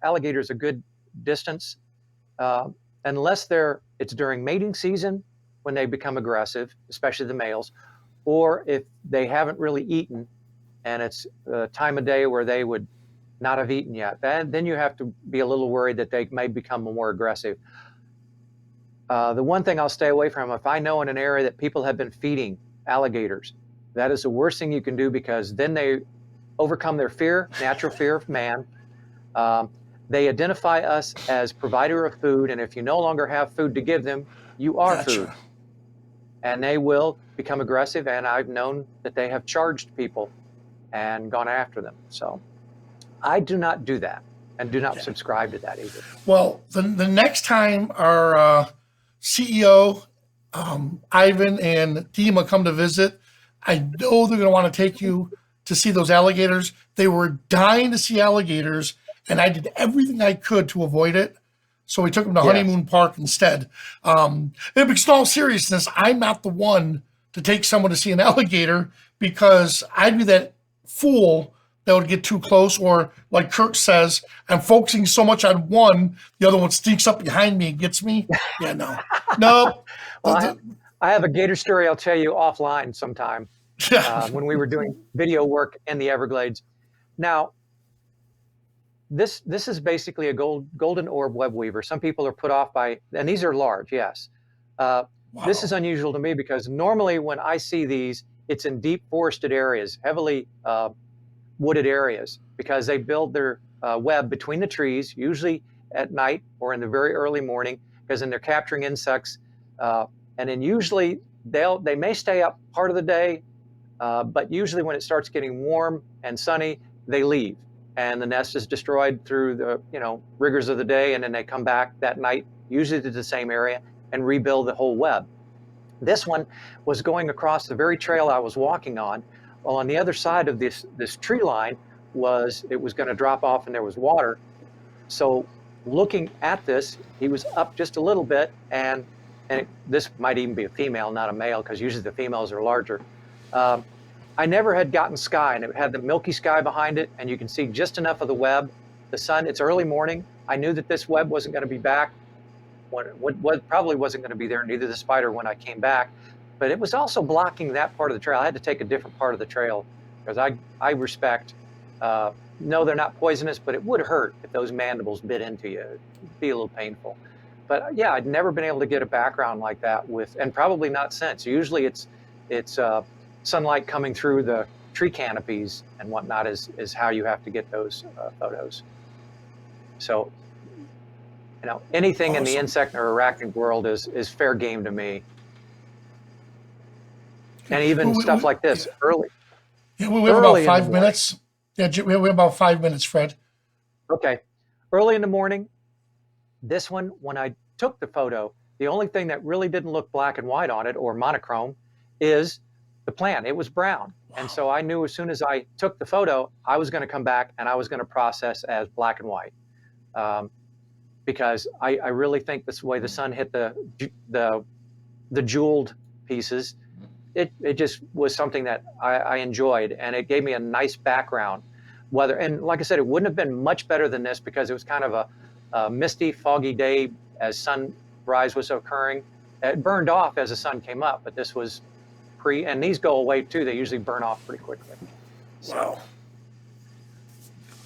alligators a good distance, unless it's during mating season when they become aggressive, especially the males, or if they haven't really eaten and it's a time of day where they would not have eaten yet, then you have to be a little worried that they may become more aggressive. The one thing I'll stay away from, if I know in an area that people have been feeding alligators, that is the worst thing you can do, because then they overcome their natural fear of man. They identify us as provider of food, and if you no longer have food to give them, you are food. And they will become aggressive, and I've known that they have charged people and gone after them. So I do not do that, and do not subscribe to that either. Well, the next time our CEO, Ivan and Dima come to visit, I know they're going to want to take you to see those alligators. They were dying to see alligators, and I did everything I could to avoid it. So we took them to Honeymoon Park instead. In all seriousness, I'm not the one to take someone to see an alligator, because I'd be that fool that would get too close, or like Kurt says, I'm focusing so much on one, the other one sneaks up behind me and gets me. Yeah, no. Well, I have a gator story I'll tell you offline sometime, when we were doing video work in the Everglades. Now, this is basically a golden orb web weaver. Some people are put off by, and these are large, yes. Wow. This is unusual to me, because normally when I see these, it's in deep forested areas, heavily wooded areas, because they build their web between the trees, usually at night or in the very early morning, because then they're capturing insects. And then usually they may stay up part of the day, but usually when it starts getting warm and sunny, they leave, and the nest is destroyed through the rigors of the day, and then they come back that night, usually to the same area, and rebuild the whole web. This one was going across the very trail I was walking on. Well, on the other side of this tree line it was going to drop off, and there was water. So looking at this, he was up just a little bit, and this might even be a female, not a male, because usually the females are larger. I never had gotten sky, and it had the milky sky behind it, and you can see just enough of the web. The sun, it's early morning. I knew that this web wasn't going to be back. Probably wasn't going to be there, neither the spider, when I came back. But it was also blocking that part of the trail. I had to take a different part of the trail, because I respect, no, they're not poisonous, but it would hurt if those mandibles bit into you. It'd be a little painful. But yeah, I'd never been able to get a background like that and probably not since. Usually it's sunlight coming through the tree canopies and whatnot is how you have to get those photos. So, anything in the insect or arachnid world is fair game to me. And even stuff like this, early. Yeah, we have about 5 minutes. Yeah, we have about 5 minutes, Fred. Okay. Early in the morning, this one, when I took the photo, the only thing that really didn't look black and white on it, or monochrome, is the plant. It was brown. Wow. And so I knew as soon as I took the photo, I was going to come back and I was going to process as black and white. Because I really think this way the sun hit the jeweled pieces, it just was something that I enjoyed, and it gave me a nice background. And like I said, it wouldn't have been much better than this, because it was kind of a misty, foggy day as sunrise was occurring. It burned off as the sun came up, but this was and these go away too. They usually burn off pretty quickly. Wow.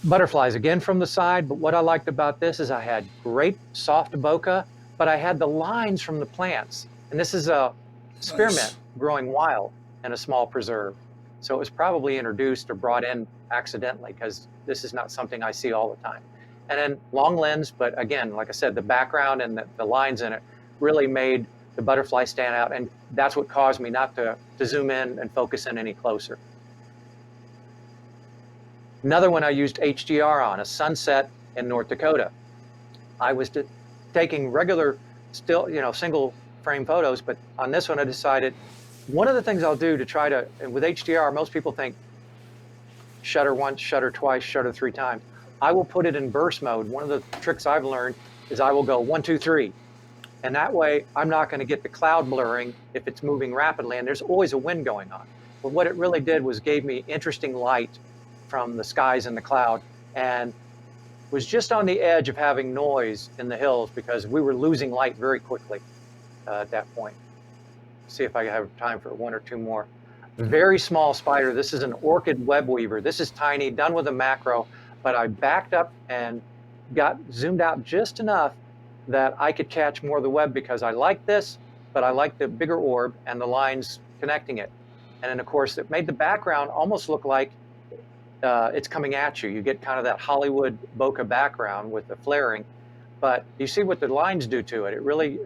Butterflies again from the side, but what I liked about this is I had great soft bokeh, but I had the lines from the plants. And this is a spearmint Nice. growing wild in a small preserve. So it was probably introduced or brought in accidentally, because this is not something I see all the time. And then long lens, but again, like I said, the background and the lines in it really made the butterfly stand out. And that's what caused me not to zoom in and focus in any closer. Another one I used HDR on, a sunset in North Dakota. I was taking regular still, single frame photos, but on this one I decided, one of the things I'll do to try to, and with HDR, most people think shutter once, shutter twice, shutter 3 times. I will put it in burst mode. One of the tricks I've learned is I will go 1, 2, 3. And that way I'm not going to get the cloud blurring if it's moving rapidly, and there's always a wind going on. But what it really did was gave me interesting light from the skies and the cloud, and was just on the edge of having noise in the hills because we were losing light very quickly at that point. See if I have time for 1 or 2 more. Very small spider. This is an Orchid Web Weaver. This is tiny, done with a macro, but I backed up and got zoomed out just enough that I could catch more of the web, because I like this, but I like the bigger orb and the lines connecting it. And then of course it made the background almost look like it's coming at you. You get kind of that Hollywood bokeh background with the flaring, but you see what the lines do to it. It really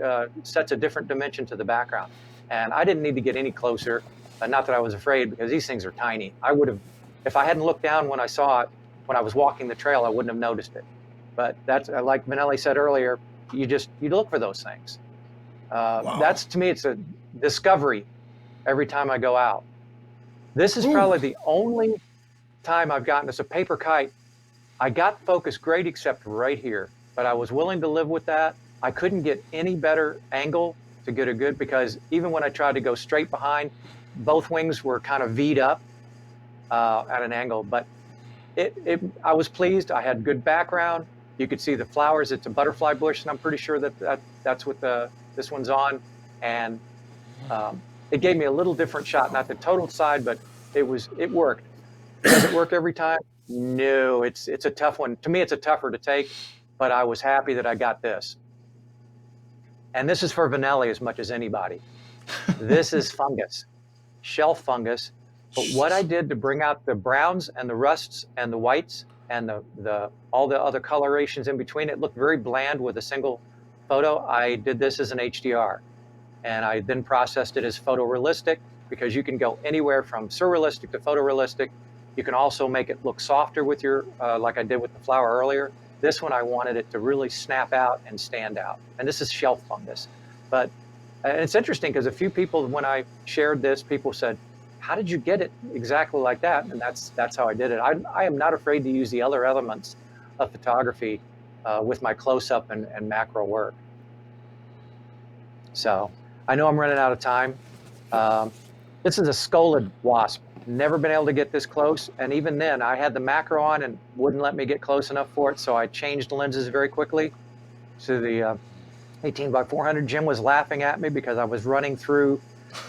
sets a different dimension to the background. And I didn't need to get any closer. Not that I was afraid, because these things are tiny. I would have, if I hadn't looked down when I saw it, when I was walking the trail, I wouldn't have noticed it. But that's, like Manelli said earlier, you look for those things. Wow. That's, to me, it's a discovery every time I go out. This is probably the only time I've gotten, it's a paper kite. I got focus great except right here, but I was willing to live with that. I couldn't get any better angle to get a good, because even when I tried to go straight behind, both wings were kind of V'd up at an angle, but I was pleased. I had good background. You could see the flowers. It's a butterfly bush, and I'm pretty sure that's what this one's on. And it gave me a little different shot, not the total side, but it worked. Does it work every time? No, it's a tough one. To me, it's a tougher to take, but I was happy that I got this. And this is for Vanelli as much as anybody. This is fungus, shelf fungus. But what I did to bring out the browns and the rusts and the whites and all the other colorations in between, it looked very bland with a single photo. I did this as an HDR. And I then processed it as photorealistic, because you can go anywhere from surrealistic to photorealistic. You can also make it look softer with your, like I did with the flower earlier. This one, I wanted it to really snap out and stand out. And this is shelf fungus. But it's interesting, because a few people, when I shared this, people said, how did you get it exactly like that? And that's how I did it. I am not afraid to use the other elements of photography with my close-up and macro work. So I know I'm running out of time. This is a scolled wasp. Never been able to get this close. And even then, I had the macro on and wouldn't let me get close enough for it. So I changed lenses very quickly to the 18x400. Jim was laughing at me because I was running through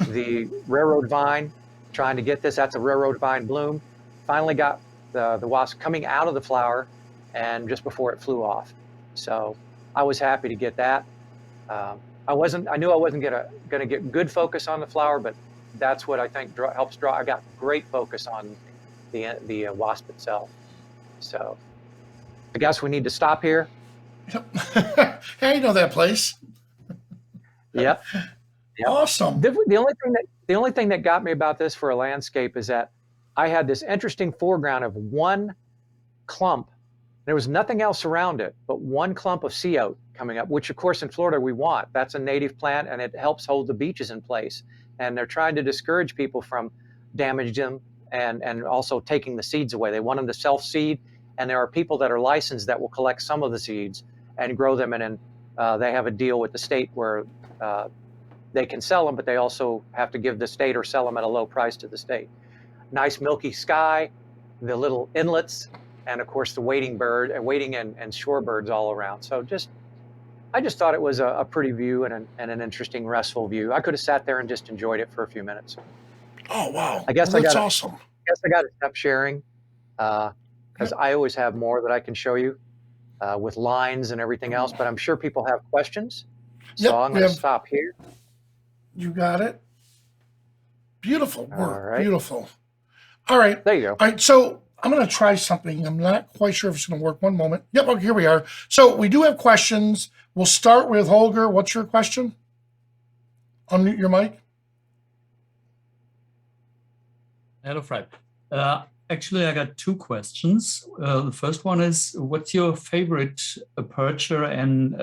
the railroad vine trying to get this. That's a railroad vine bloom. Finally got the wasp coming out of the flower, and just before it flew off. So I was happy to get that. I knew I wasn't gonna get good focus on the flower, but that's what I think helps draw. I got great focus on the wasp itself. So I guess we need to stop here. Hey, you know that place. Yep. Awesome. The only thing that got me about this for a landscape is that I had this interesting foreground of one clump. There was nothing else around it but one clump of sea oat coming up, which of course in Florida we want. That's a native plant, and it helps hold the beaches in place. And they're trying to discourage people from damaging them and also taking the seeds away. They want them to self-seed, and there are people that are licensed that will collect some of the seeds and grow them, and then they have a deal with the state where they can sell them, but they also have to give the state or sell them at a low price to the state. Nice milky sky, the little inlets, and of course the wading and shorebirds all around. So I just thought it was a pretty view and an interesting, restful view. I could have sat there and just enjoyed it for a few minutes. Oh, wow. That's awesome. I guess I got to stop sharing, because I always have more that I can show you with lines and everything else, but I'm sure people have questions. So Yep, I'm going to stop here. You got it. Beautiful All work. right. Beautiful. All right. There you go. All right. So I'm going to try something. I'm not quite sure if it's going to work. One moment. Yep. Okay, here we are. So we do have questions. We'll start with Holger. What's your question? Unmute your mic. Hello, Fred. Actually, I got two questions. The first one is, what's your favorite aperture and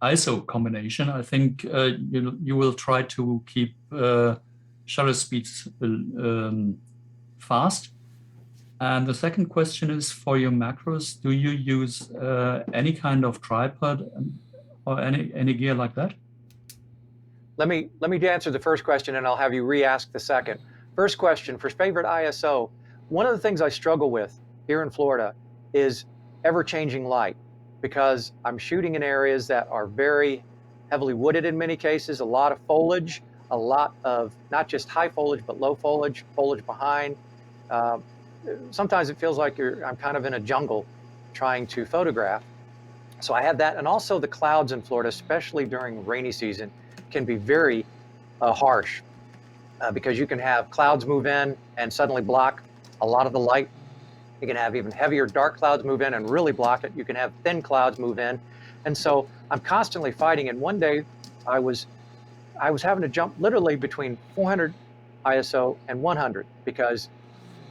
ISO combination? I think you will try to keep shutter speeds fast. And the second question is for your macros. Do you use any kind of tripod or any gear like that? Let me answer the first question, and I'll have you re-ask the second. First question, for favorite ISO, one of the things I struggle with here in Florida is ever-changing light, because I'm shooting in areas that are very heavily wooded in many cases, a lot of foliage, a lot of not just high foliage, but low foliage, foliage behind. Sometimes it feels like I'm kind of in a jungle trying to photograph. So I have that, and also the clouds in Florida, especially during rainy season, can be very harsh. Because you can have clouds move in and suddenly block a lot of the light. You can have even heavier dark clouds move in and really block it. You can have thin clouds move in. And so I'm constantly fighting. And one day I was having to jump literally between 400 ISO and 100 because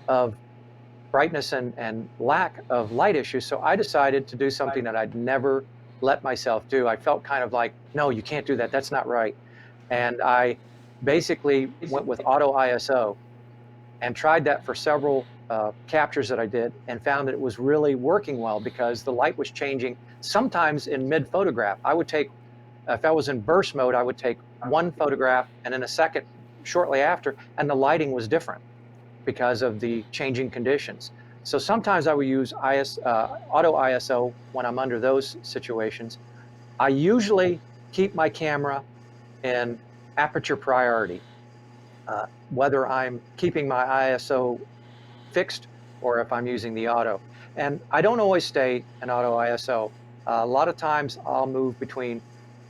of brightness and lack of light issues. So I decided to do something that I'd never let myself do. I felt kind of like, no, you can't do that. That's not right. And I basically went with auto ISO and tried that for several captures that I did, and found that it was really working well because the light was changing. Sometimes in mid photograph, I would take, if I was in burst mode, I would take one photograph and then a second shortly after, and the lighting was different because of the changing conditions. So sometimes I would use auto ISO when I'm under those situations. I usually keep my camera in Aperture Priority, whether I'm keeping my ISO fixed or if I'm using the auto. And I don't always stay in auto ISO. A lot of times I'll move between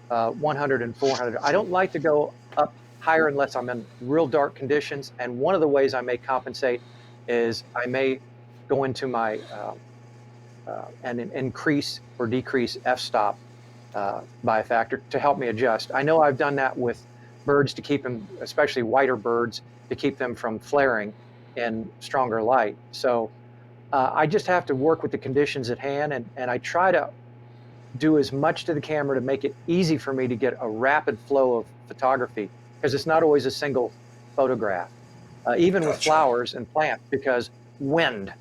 100 and 400. I don't like to go up higher unless I'm in real dark conditions. And one of the ways I may compensate is I may go into my and increase or decrease f-stop by a factor to help me adjust. I know I've done that with birds to keep them, especially whiter birds, to keep them from flaring in stronger light. So I just have to work with the conditions at hand, and I try to do as much to the camera to make it easy for me to get a rapid flow of photography, because it's not always a single photograph, even with flowers and plants, because wind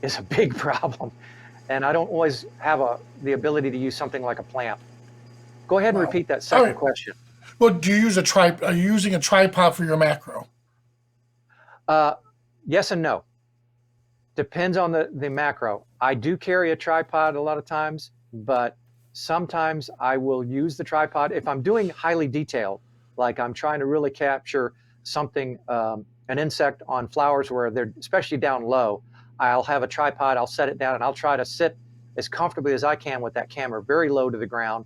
is a big problem. And I don't always have the ability to use something like a plant. Go ahead and repeat that second question. Well, do you use are you using a tripod for your macro? Yes and no. Depends on the macro. I do carry a tripod a lot of times, but sometimes I will use the tripod if I'm doing highly detailed, like I'm trying to really capture something, an insect on flowers where they're especially down low. I'll have a tripod, I'll set it down, and I'll try to sit as comfortably as I can with that camera very low to the ground,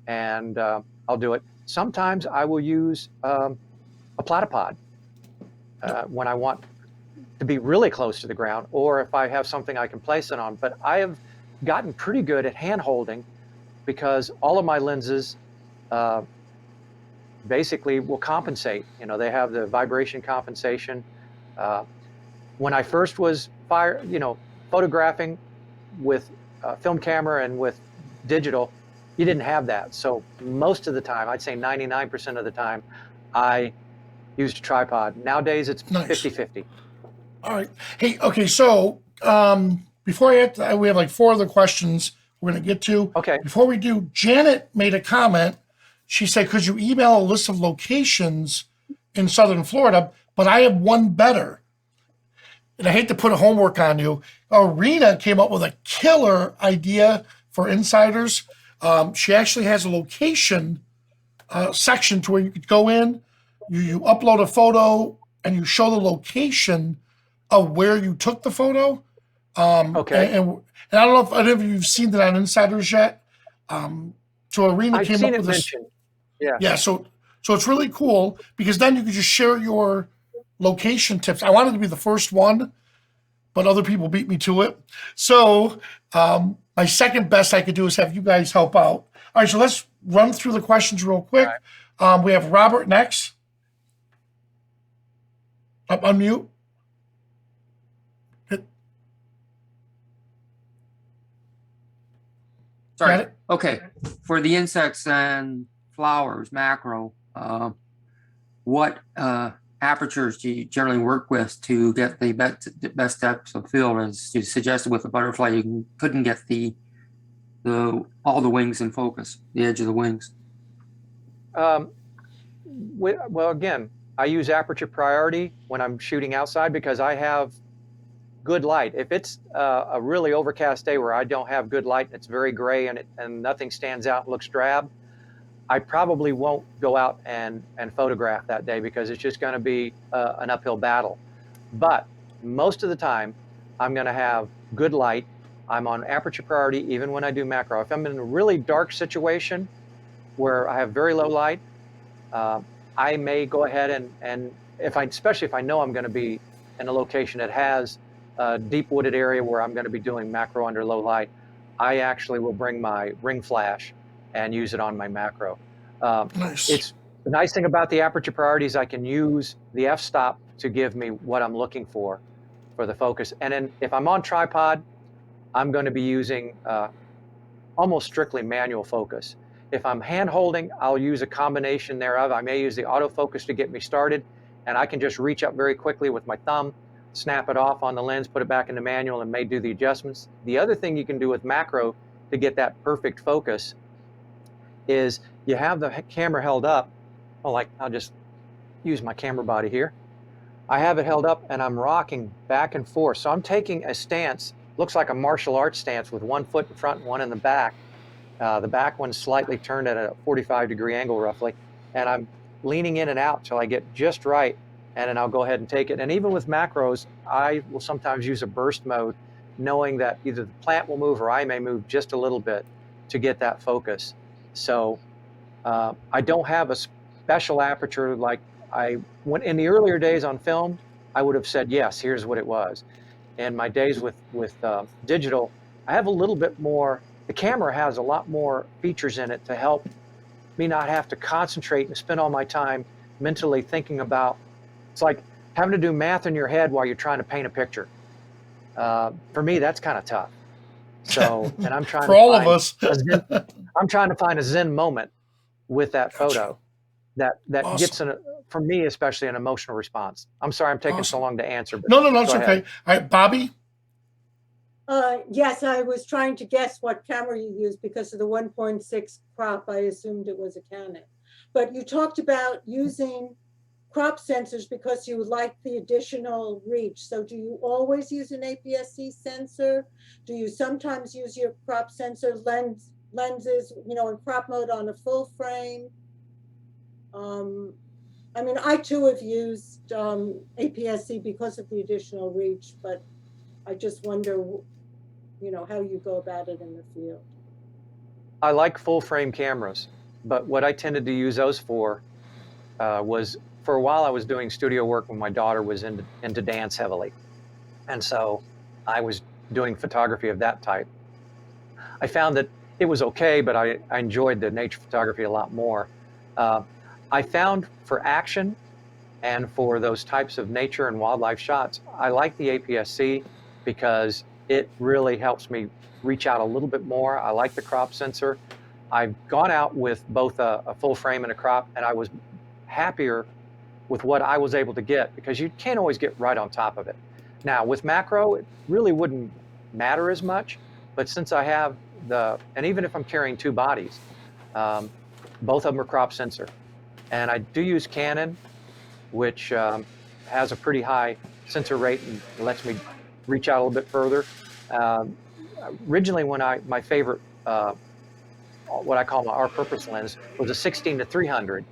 and I'll do it. Sometimes I will use a platypod when I want to be really close to the ground, or if I have something I can place it on. But I have gotten pretty good at hand holding, because all of my lenses basically will compensate. You know, they have the vibration compensation. When I first was photographing with film camera and with digital, you didn't have that. So most of the time, I'd say 99% of the time, I used a tripod. Nowadays, it's 50-50. All right. Hey, okay, so before we have like 4 other questions we're going to get to. Okay. Before we do, Janet made a comment. She said, could you email a list of locations in Southern Florida? But I have one better. And I hate to put a homework on you. Rena came up with a killer idea for insiders. She actually has a location section to where you could go in, you upload a photo, and you show the location of where you took the photo. Okay. And I don't know if any of you've seen that on Insiders yet. So Arena I've came seen up it with this. mentioned. Yeah. Yeah, so it's really cool because then you can just share your location tips. I wanted to be the first one, but other people beat me to it. So my second best I could do is have you guys help out. All right, so let's run through the questions real quick. We have Robert next. Unmute. Sorry. Got it? Okay. For the insects and flowers, macro, what apertures do you generally work with to get the best depth of field? As you suggested with the butterfly, you couldn't get all the wings in focus, the edge of the wings. Well, again, I use Aperture Priority when I'm shooting outside because I have good light. If it's a really overcast day where I don't have good light and it's very gray and nothing stands out and looks drab, I probably won't go out and photograph that day because it's just going to be an uphill battle. But most of the time, I'm going to have good light. I'm on Aperture Priority even when I do macro. If I'm in a really dark situation where I have very low light, I may go ahead and especially if I know I'm going to be in a location that has a deep wooded area where I'm going to be doing macro under low light, I actually will bring my ring flash and use it on my macro. Nice. It's the nice thing about the Aperture Priority is I can use the f-stop to give me what I'm looking for the focus. And then if I'm on tripod, I'm going to be using almost strictly manual focus. If I'm hand holding, I'll use a combination thereof. I may use the autofocus to get me started, and I can just reach up very quickly with my thumb, snap it off on the lens, put it back into manual, and may do the adjustments. The other thing you can do with macro to get that perfect focus is you have the camera held up. I'll just use my camera body here. I have it held up and I'm rocking back and forth. So I'm taking a stance, looks like a martial arts stance with one foot in front and one in the back. The back one's slightly turned at a 45-degree angle roughly. And I'm leaning in and out till I get just right. And then I'll go ahead and take it. And even with macros, I will sometimes use a burst mode, knowing that either the plant will move or I may move just a little bit to get that focus. So I don't have a special aperture like when in the earlier days on film, I would have said, yes, here's what it was. In my days with digital, I have a little bit more, the camera has a lot more features in it to help me not have to concentrate and spend all my time mentally thinking about, it's like having to do math in your head while you're trying to paint a picture. For me, that's kind of tough. So, and I'm trying For all of us. I'm trying to find a zen moment with that photo that Awesome. gets for me especially an emotional response. I'm sorry I'm taking so long to answer. But No, it's go okay. ahead. All right, Bobby. Yes, I was trying to guess what camera you used because of the 1.6 crop. I assumed it was a Canon. But you talked about using crop sensors because you would like the additional reach. So do you always use an APS-C sensor? Do you sometimes use your crop sensor lenses, in crop mode on a full frame? I mean, I too have used APS-C because of the additional reach, but I just wonder, how you go about it in the field. I like full frame cameras, but what I tended to use those for was, for a while I was doing studio work when my daughter was into dance heavily. And so I was doing photography of that type. I found that it was okay, but I enjoyed the nature photography a lot more. I found for action and for those types of nature and wildlife shots, I like the APS-C because it really helps me reach out a little bit more. I like the crop sensor. I've gone out with both a full frame and a crop, and I was happier with what I was able to get because you can't always get right on top of it. Now with macro, it really wouldn't matter as much, but since I have and even if I'm carrying two bodies, both of them are crop sensor. And I do use Canon, which has a pretty high sensor rate and lets me reach out a little bit further. Originally, my favorite, what I call my R-purpose lens, was a 16-300,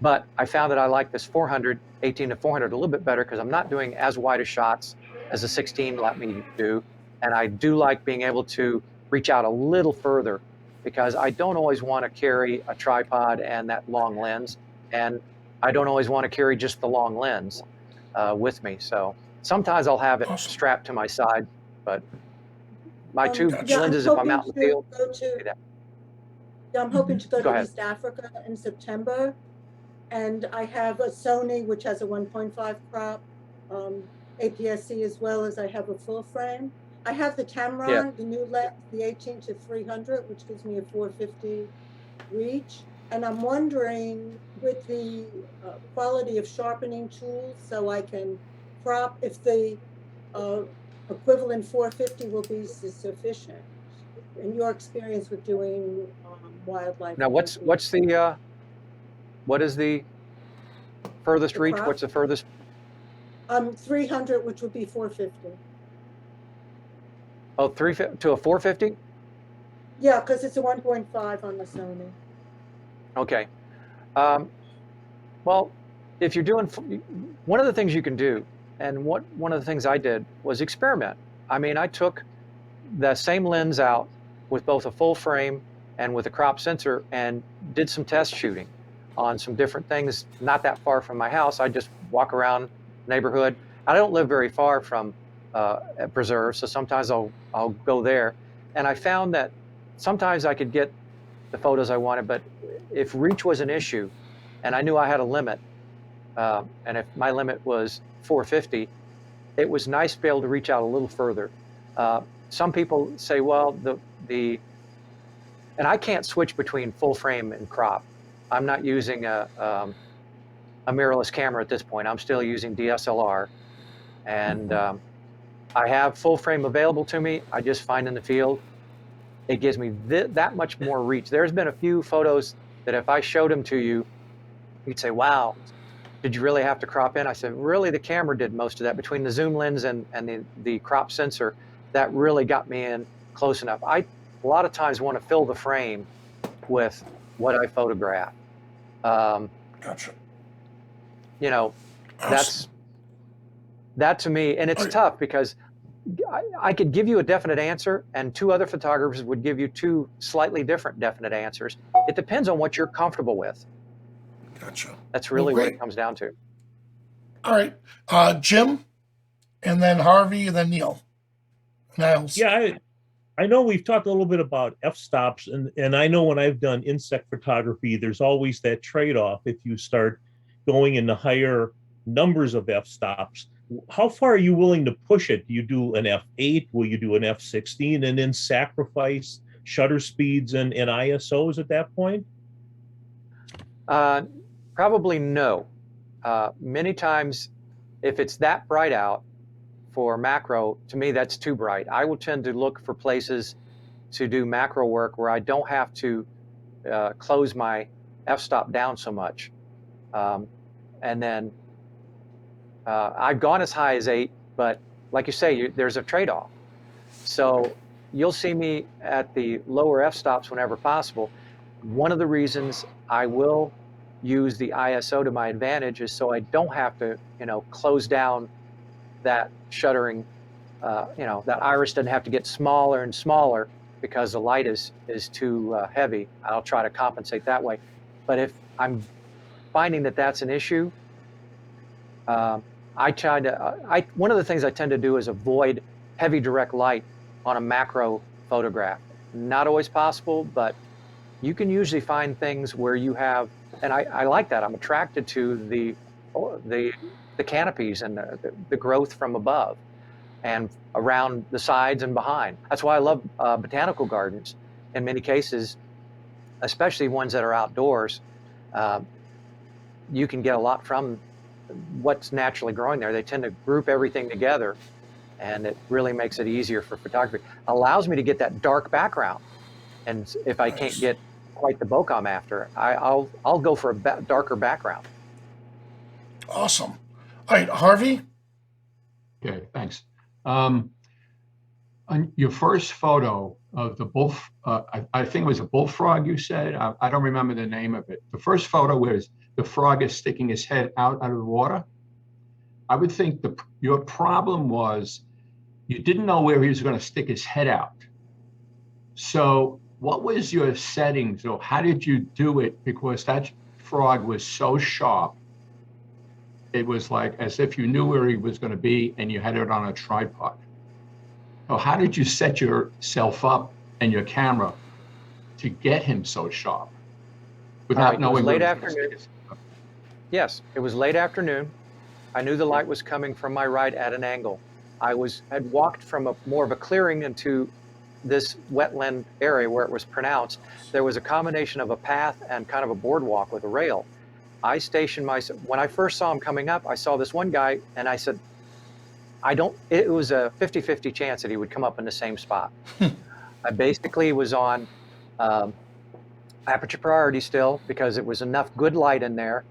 but I found that I like this 400, 18-400 a little bit better because I'm not doing as wide a shots as a 16 let me do, and I do like being able to reach out a little further because I don't always want to carry a tripod and that long lens, and I don't always want to carry just the long lens with me. So sometimes I'll have it Awesome. strapped to my side, but my two Gotcha. lenses, if I'm out in the field, I'm hoping to go Go to ahead. East Africa in September, and I have a Sony, which has a 1.5 crop, APS-C, as well as I have a full frame. I have the Tamron, the new lens, the 18-300, which gives me a 450 reach. And I'm wondering, with the quality of sharpening tools, so I can crop, if the equivalent 450 will be sufficient. In your experience with doing wildlife. Now, what is the furthest reach? crop? What's the furthest? 300, which would be 450. Oh, 350 to a 450? Yeah, because it's a 1.5 on the Sony. Okay. Well, if you're doing, one of the things you can do, and one of the things I did was experiment. I mean, I took the same lens out with both a full frame and with a crop sensor and did some test shooting on some different things not that far from my house. I just walk around the neighborhood. I don't live very far from a preserve, so sometimes I'll go there. And I found that sometimes I could get the photos I wanted, but if reach was an issue and I knew I had a limit, and if my limit was 450, it was nice to be able to reach out a little further. Some people say, well, and I can't switch between full frame and crop. I'm not using a mirrorless camera at this point. I'm still using DSLR, and I have full frame available to me. I just find in the field, it gives me that much more reach. There's been a few photos that if I showed them to you, you'd say, wow, did you really have to crop in? I said, really, the camera did most of that. Between the zoom lens and the crop sensor, that really got me in close enough. I, a lot of times, want to fill the frame with what I photograph. Gotcha. You know, Awesome. that to me, and it's tough because I could give you a definite answer and two other photographers would give you two slightly different definite answers. It depends on what you're comfortable with. Gotcha. That's really Well, what great. it comes down to. All right. Jim, and then Harvey, and then Neil. Niles. Yeah, I know we've talked a little bit about f-stops, and I know when I've done insect photography, there's always that trade-off. If you start going into higher numbers of f-stops, how far are you willing to push it? Do you do an f8? Will you do an f16 and then sacrifice shutter speeds and ISOs at that point? Probably no. Many times, if it's that bright out for macro, to me, that's too bright. I will tend to look for places to do macro work where I don't have to close my f-stop down so much. And then I've gone as high as 8, but like you say, there's a trade-off. So you'll see me at the lower f-stops whenever possible. One of the reasons I will use the ISO to my advantage is so I don't have to, close down that shuttering, that iris doesn't have to get smaller and smaller because the light is too heavy. I'll try to compensate that way. But if I'm finding that that's an issue, one of the things I tend to do is avoid heavy direct light on a macro photograph. Not always possible, but you can usually find things where you have, and I like that. I'm attracted to the canopies and the growth from above and around the sides and behind. That's why I love botanical gardens. In many cases, especially ones that are outdoors, you can get a lot from what's naturally growing there. They tend to group everything together, and it really makes it easier for photography. Allows me to get that dark background, and if I can't get quite the bokeh I'm after, I'll go for a darker background. Awesome. All right, Harvey. Okay, thanks. On your first photo of the I think it was a bullfrog you said. I don't remember the name of it. The first photo was the frog is sticking his head out of the water. I would think your problem was you didn't know where he was going to stick his head out. So what was your settings, or how did you do it? Because that frog was so sharp. It was like as if you knew where he was going to be and you had it on a tripod. So how did you set yourself up and your camera to get him so sharp without knowing late where he was afternoon. Yes, it was late afternoon. I knew the light was coming from my right at an angle. Had walked from more of a clearing into this wetland area where it was pronounced. There was a combination of a path and kind of a boardwalk with a rail. I stationed myself. When I first saw him coming up, I saw this one guy and I said, it was a 50-50 chance that he would come up in the same spot. I basically was on Aperture Priority still because it was enough good light in there.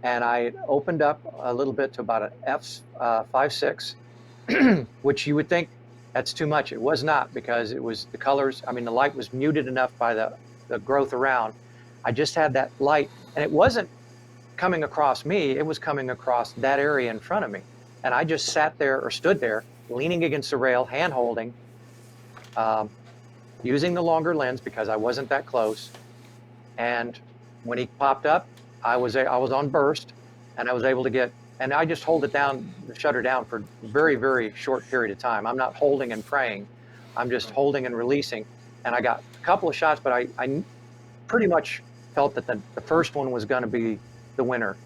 And I opened up a little bit to about an f5.6, which you would think that's too much. It was not, because it was the colors. I mean, the light was muted enough by the growth around. I just had that light, and it wasn't coming across me. It was coming across that area in front of me. And I just sat there or stood there, leaning against the rail, hand holding, using the longer lens because I wasn't that close. And when he popped up, I was on burst, and I was able to get, and I just hold it down, the shutter down for a very, very short period of time. I'm not holding and praying. I'm just holding and releasing. And I got a couple of shots, but I pretty much felt that the first one was going to be the winner.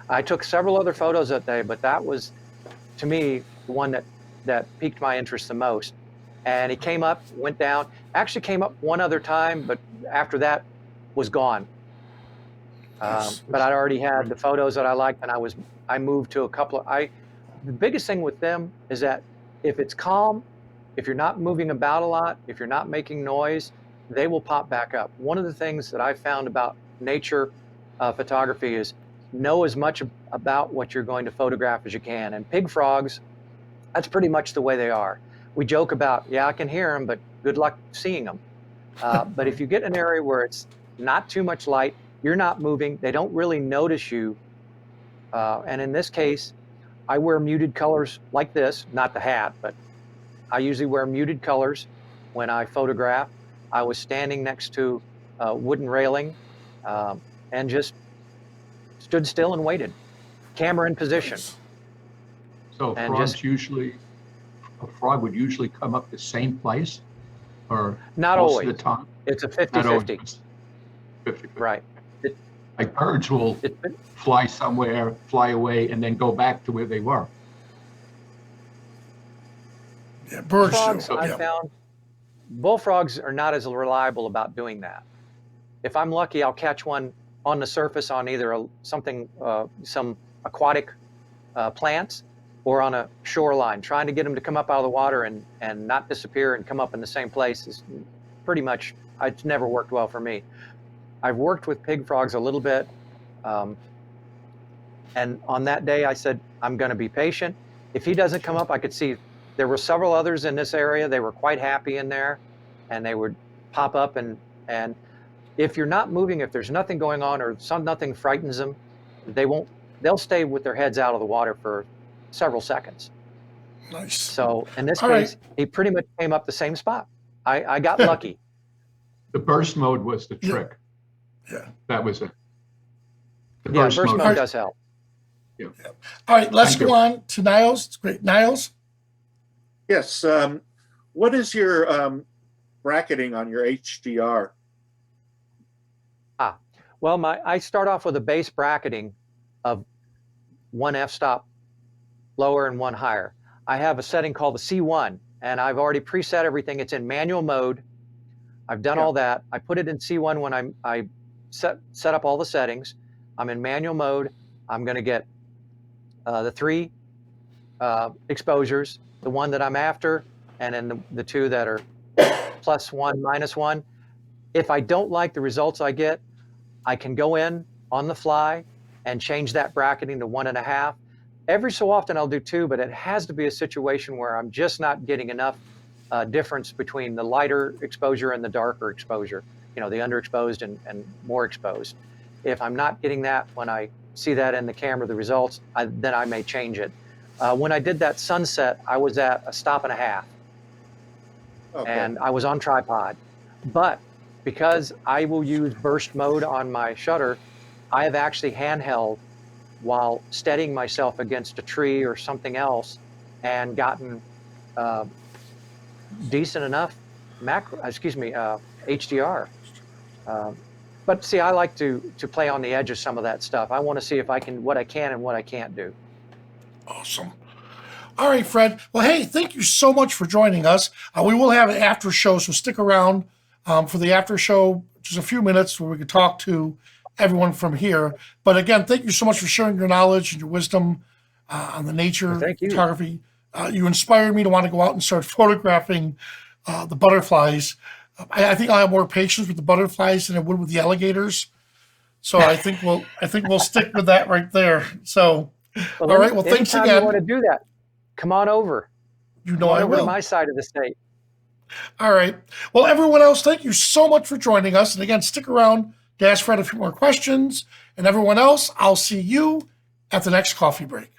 I took several other photos that day, but that was, to me, the one that piqued my interest the most. And he came up, went down, actually came up one other time, but after that was gone. But I already had the photos that I liked, and I moved to a couple of, the biggest thing with them is that if it's calm, if you're not moving about a lot, if you're not making noise, they will pop back up. One of the things that I found about nature photography is know as much about what you're going to photograph as you can. And pig frogs, that's pretty much the way they are. We joke about, yeah, I can hear them, but good luck seeing them. But if you get in an area where it's not too much light, you're not moving, they don't really notice you. And in this case, I wear muted colors like this, not the hat, but I usually wear muted colors when I photograph. I was standing next to a wooden railing and just stood still and waited. Camera in position. So And frogs just- a frog would usually come up the same place, or Not most always. of the time? It's a Not always. 50-50. 50-50. Right. Like birds will It's fly somewhere, fly away, and then go back to where they were. Yeah, birds Frogs, do. I Yeah. found, bullfrogs are not as reliable about doing that. If I'm lucky, I'll catch one on the surface on either some aquatic plants or on a shoreline. Trying to get them to come up out of the water and not disappear and come up in the same place is pretty much, it's never worked well for me. I've worked with pig frogs a little bit. And on that day, I said, I'm going to be patient. If he doesn't come up, I could see there were several others in this area. They were quite happy in there, and they would pop up. And if you're not moving, if there's nothing going on or nothing frightens them, they'll stay with their heads out of the water for several seconds. Nice. So in this All case, right. he pretty much came up the same spot. I got lucky. The burst mode was the Yeah. trick. Yeah. That was it. The Yeah, burst mode Alright. does help. All right, let's Thank go you. on to Niles. It's great. Niles? Yes. What is your bracketing on your HDR? Well, I start off with a base bracketing of one f-stop lower and one higher. I have a setting called the C1, and I've already preset everything. It's in manual mode. I've done Yeah. all that. I put it in C1 when I set up all the settings. I'm in manual mode. I'm going to get the 3 exposures, the one that I'm after, and then the 2 that are +1, -1. If I don't like the results I get, I can go in on the fly and change that bracketing to 1.5. Every so often I'll do 2, but it has to be a situation where I'm just not getting enough difference between the lighter exposure and the darker exposure, the underexposed and more exposed. If I'm not getting that, when I see that in the camera, the results, then I may change it. When I did that sunset, I was at 1.5 stops. Okay. And I was on tripod. But because I will use burst mode on my shutter, I have actually handheld while steadying myself against a tree or something else and gotten decent enough HDR. But see, I like to play on the edge of some of that stuff. I want to see if what I can and what I can't do. Awesome. All right, Fred. Well, hey, thank you so much for joining us. We will have an after show, so stick around for the after show, just a few minutes where we can talk to everyone from here. But again, thank you so much for sharing your knowledge and your wisdom on the nature photography. You inspired me to want to go out and start photographing the butterflies. I think I'll have more patience with the butterflies than I would with the alligators. So I think we'll stick with that right there. So, all right. Well, thanks again. You want to do that? Come on over. You know I will. Over to my side of the state. All right. Well, everyone else, thank you so much for joining us. And again, stick around to ask Fred a few more questions. And everyone else, I'll see you at the next coffee break.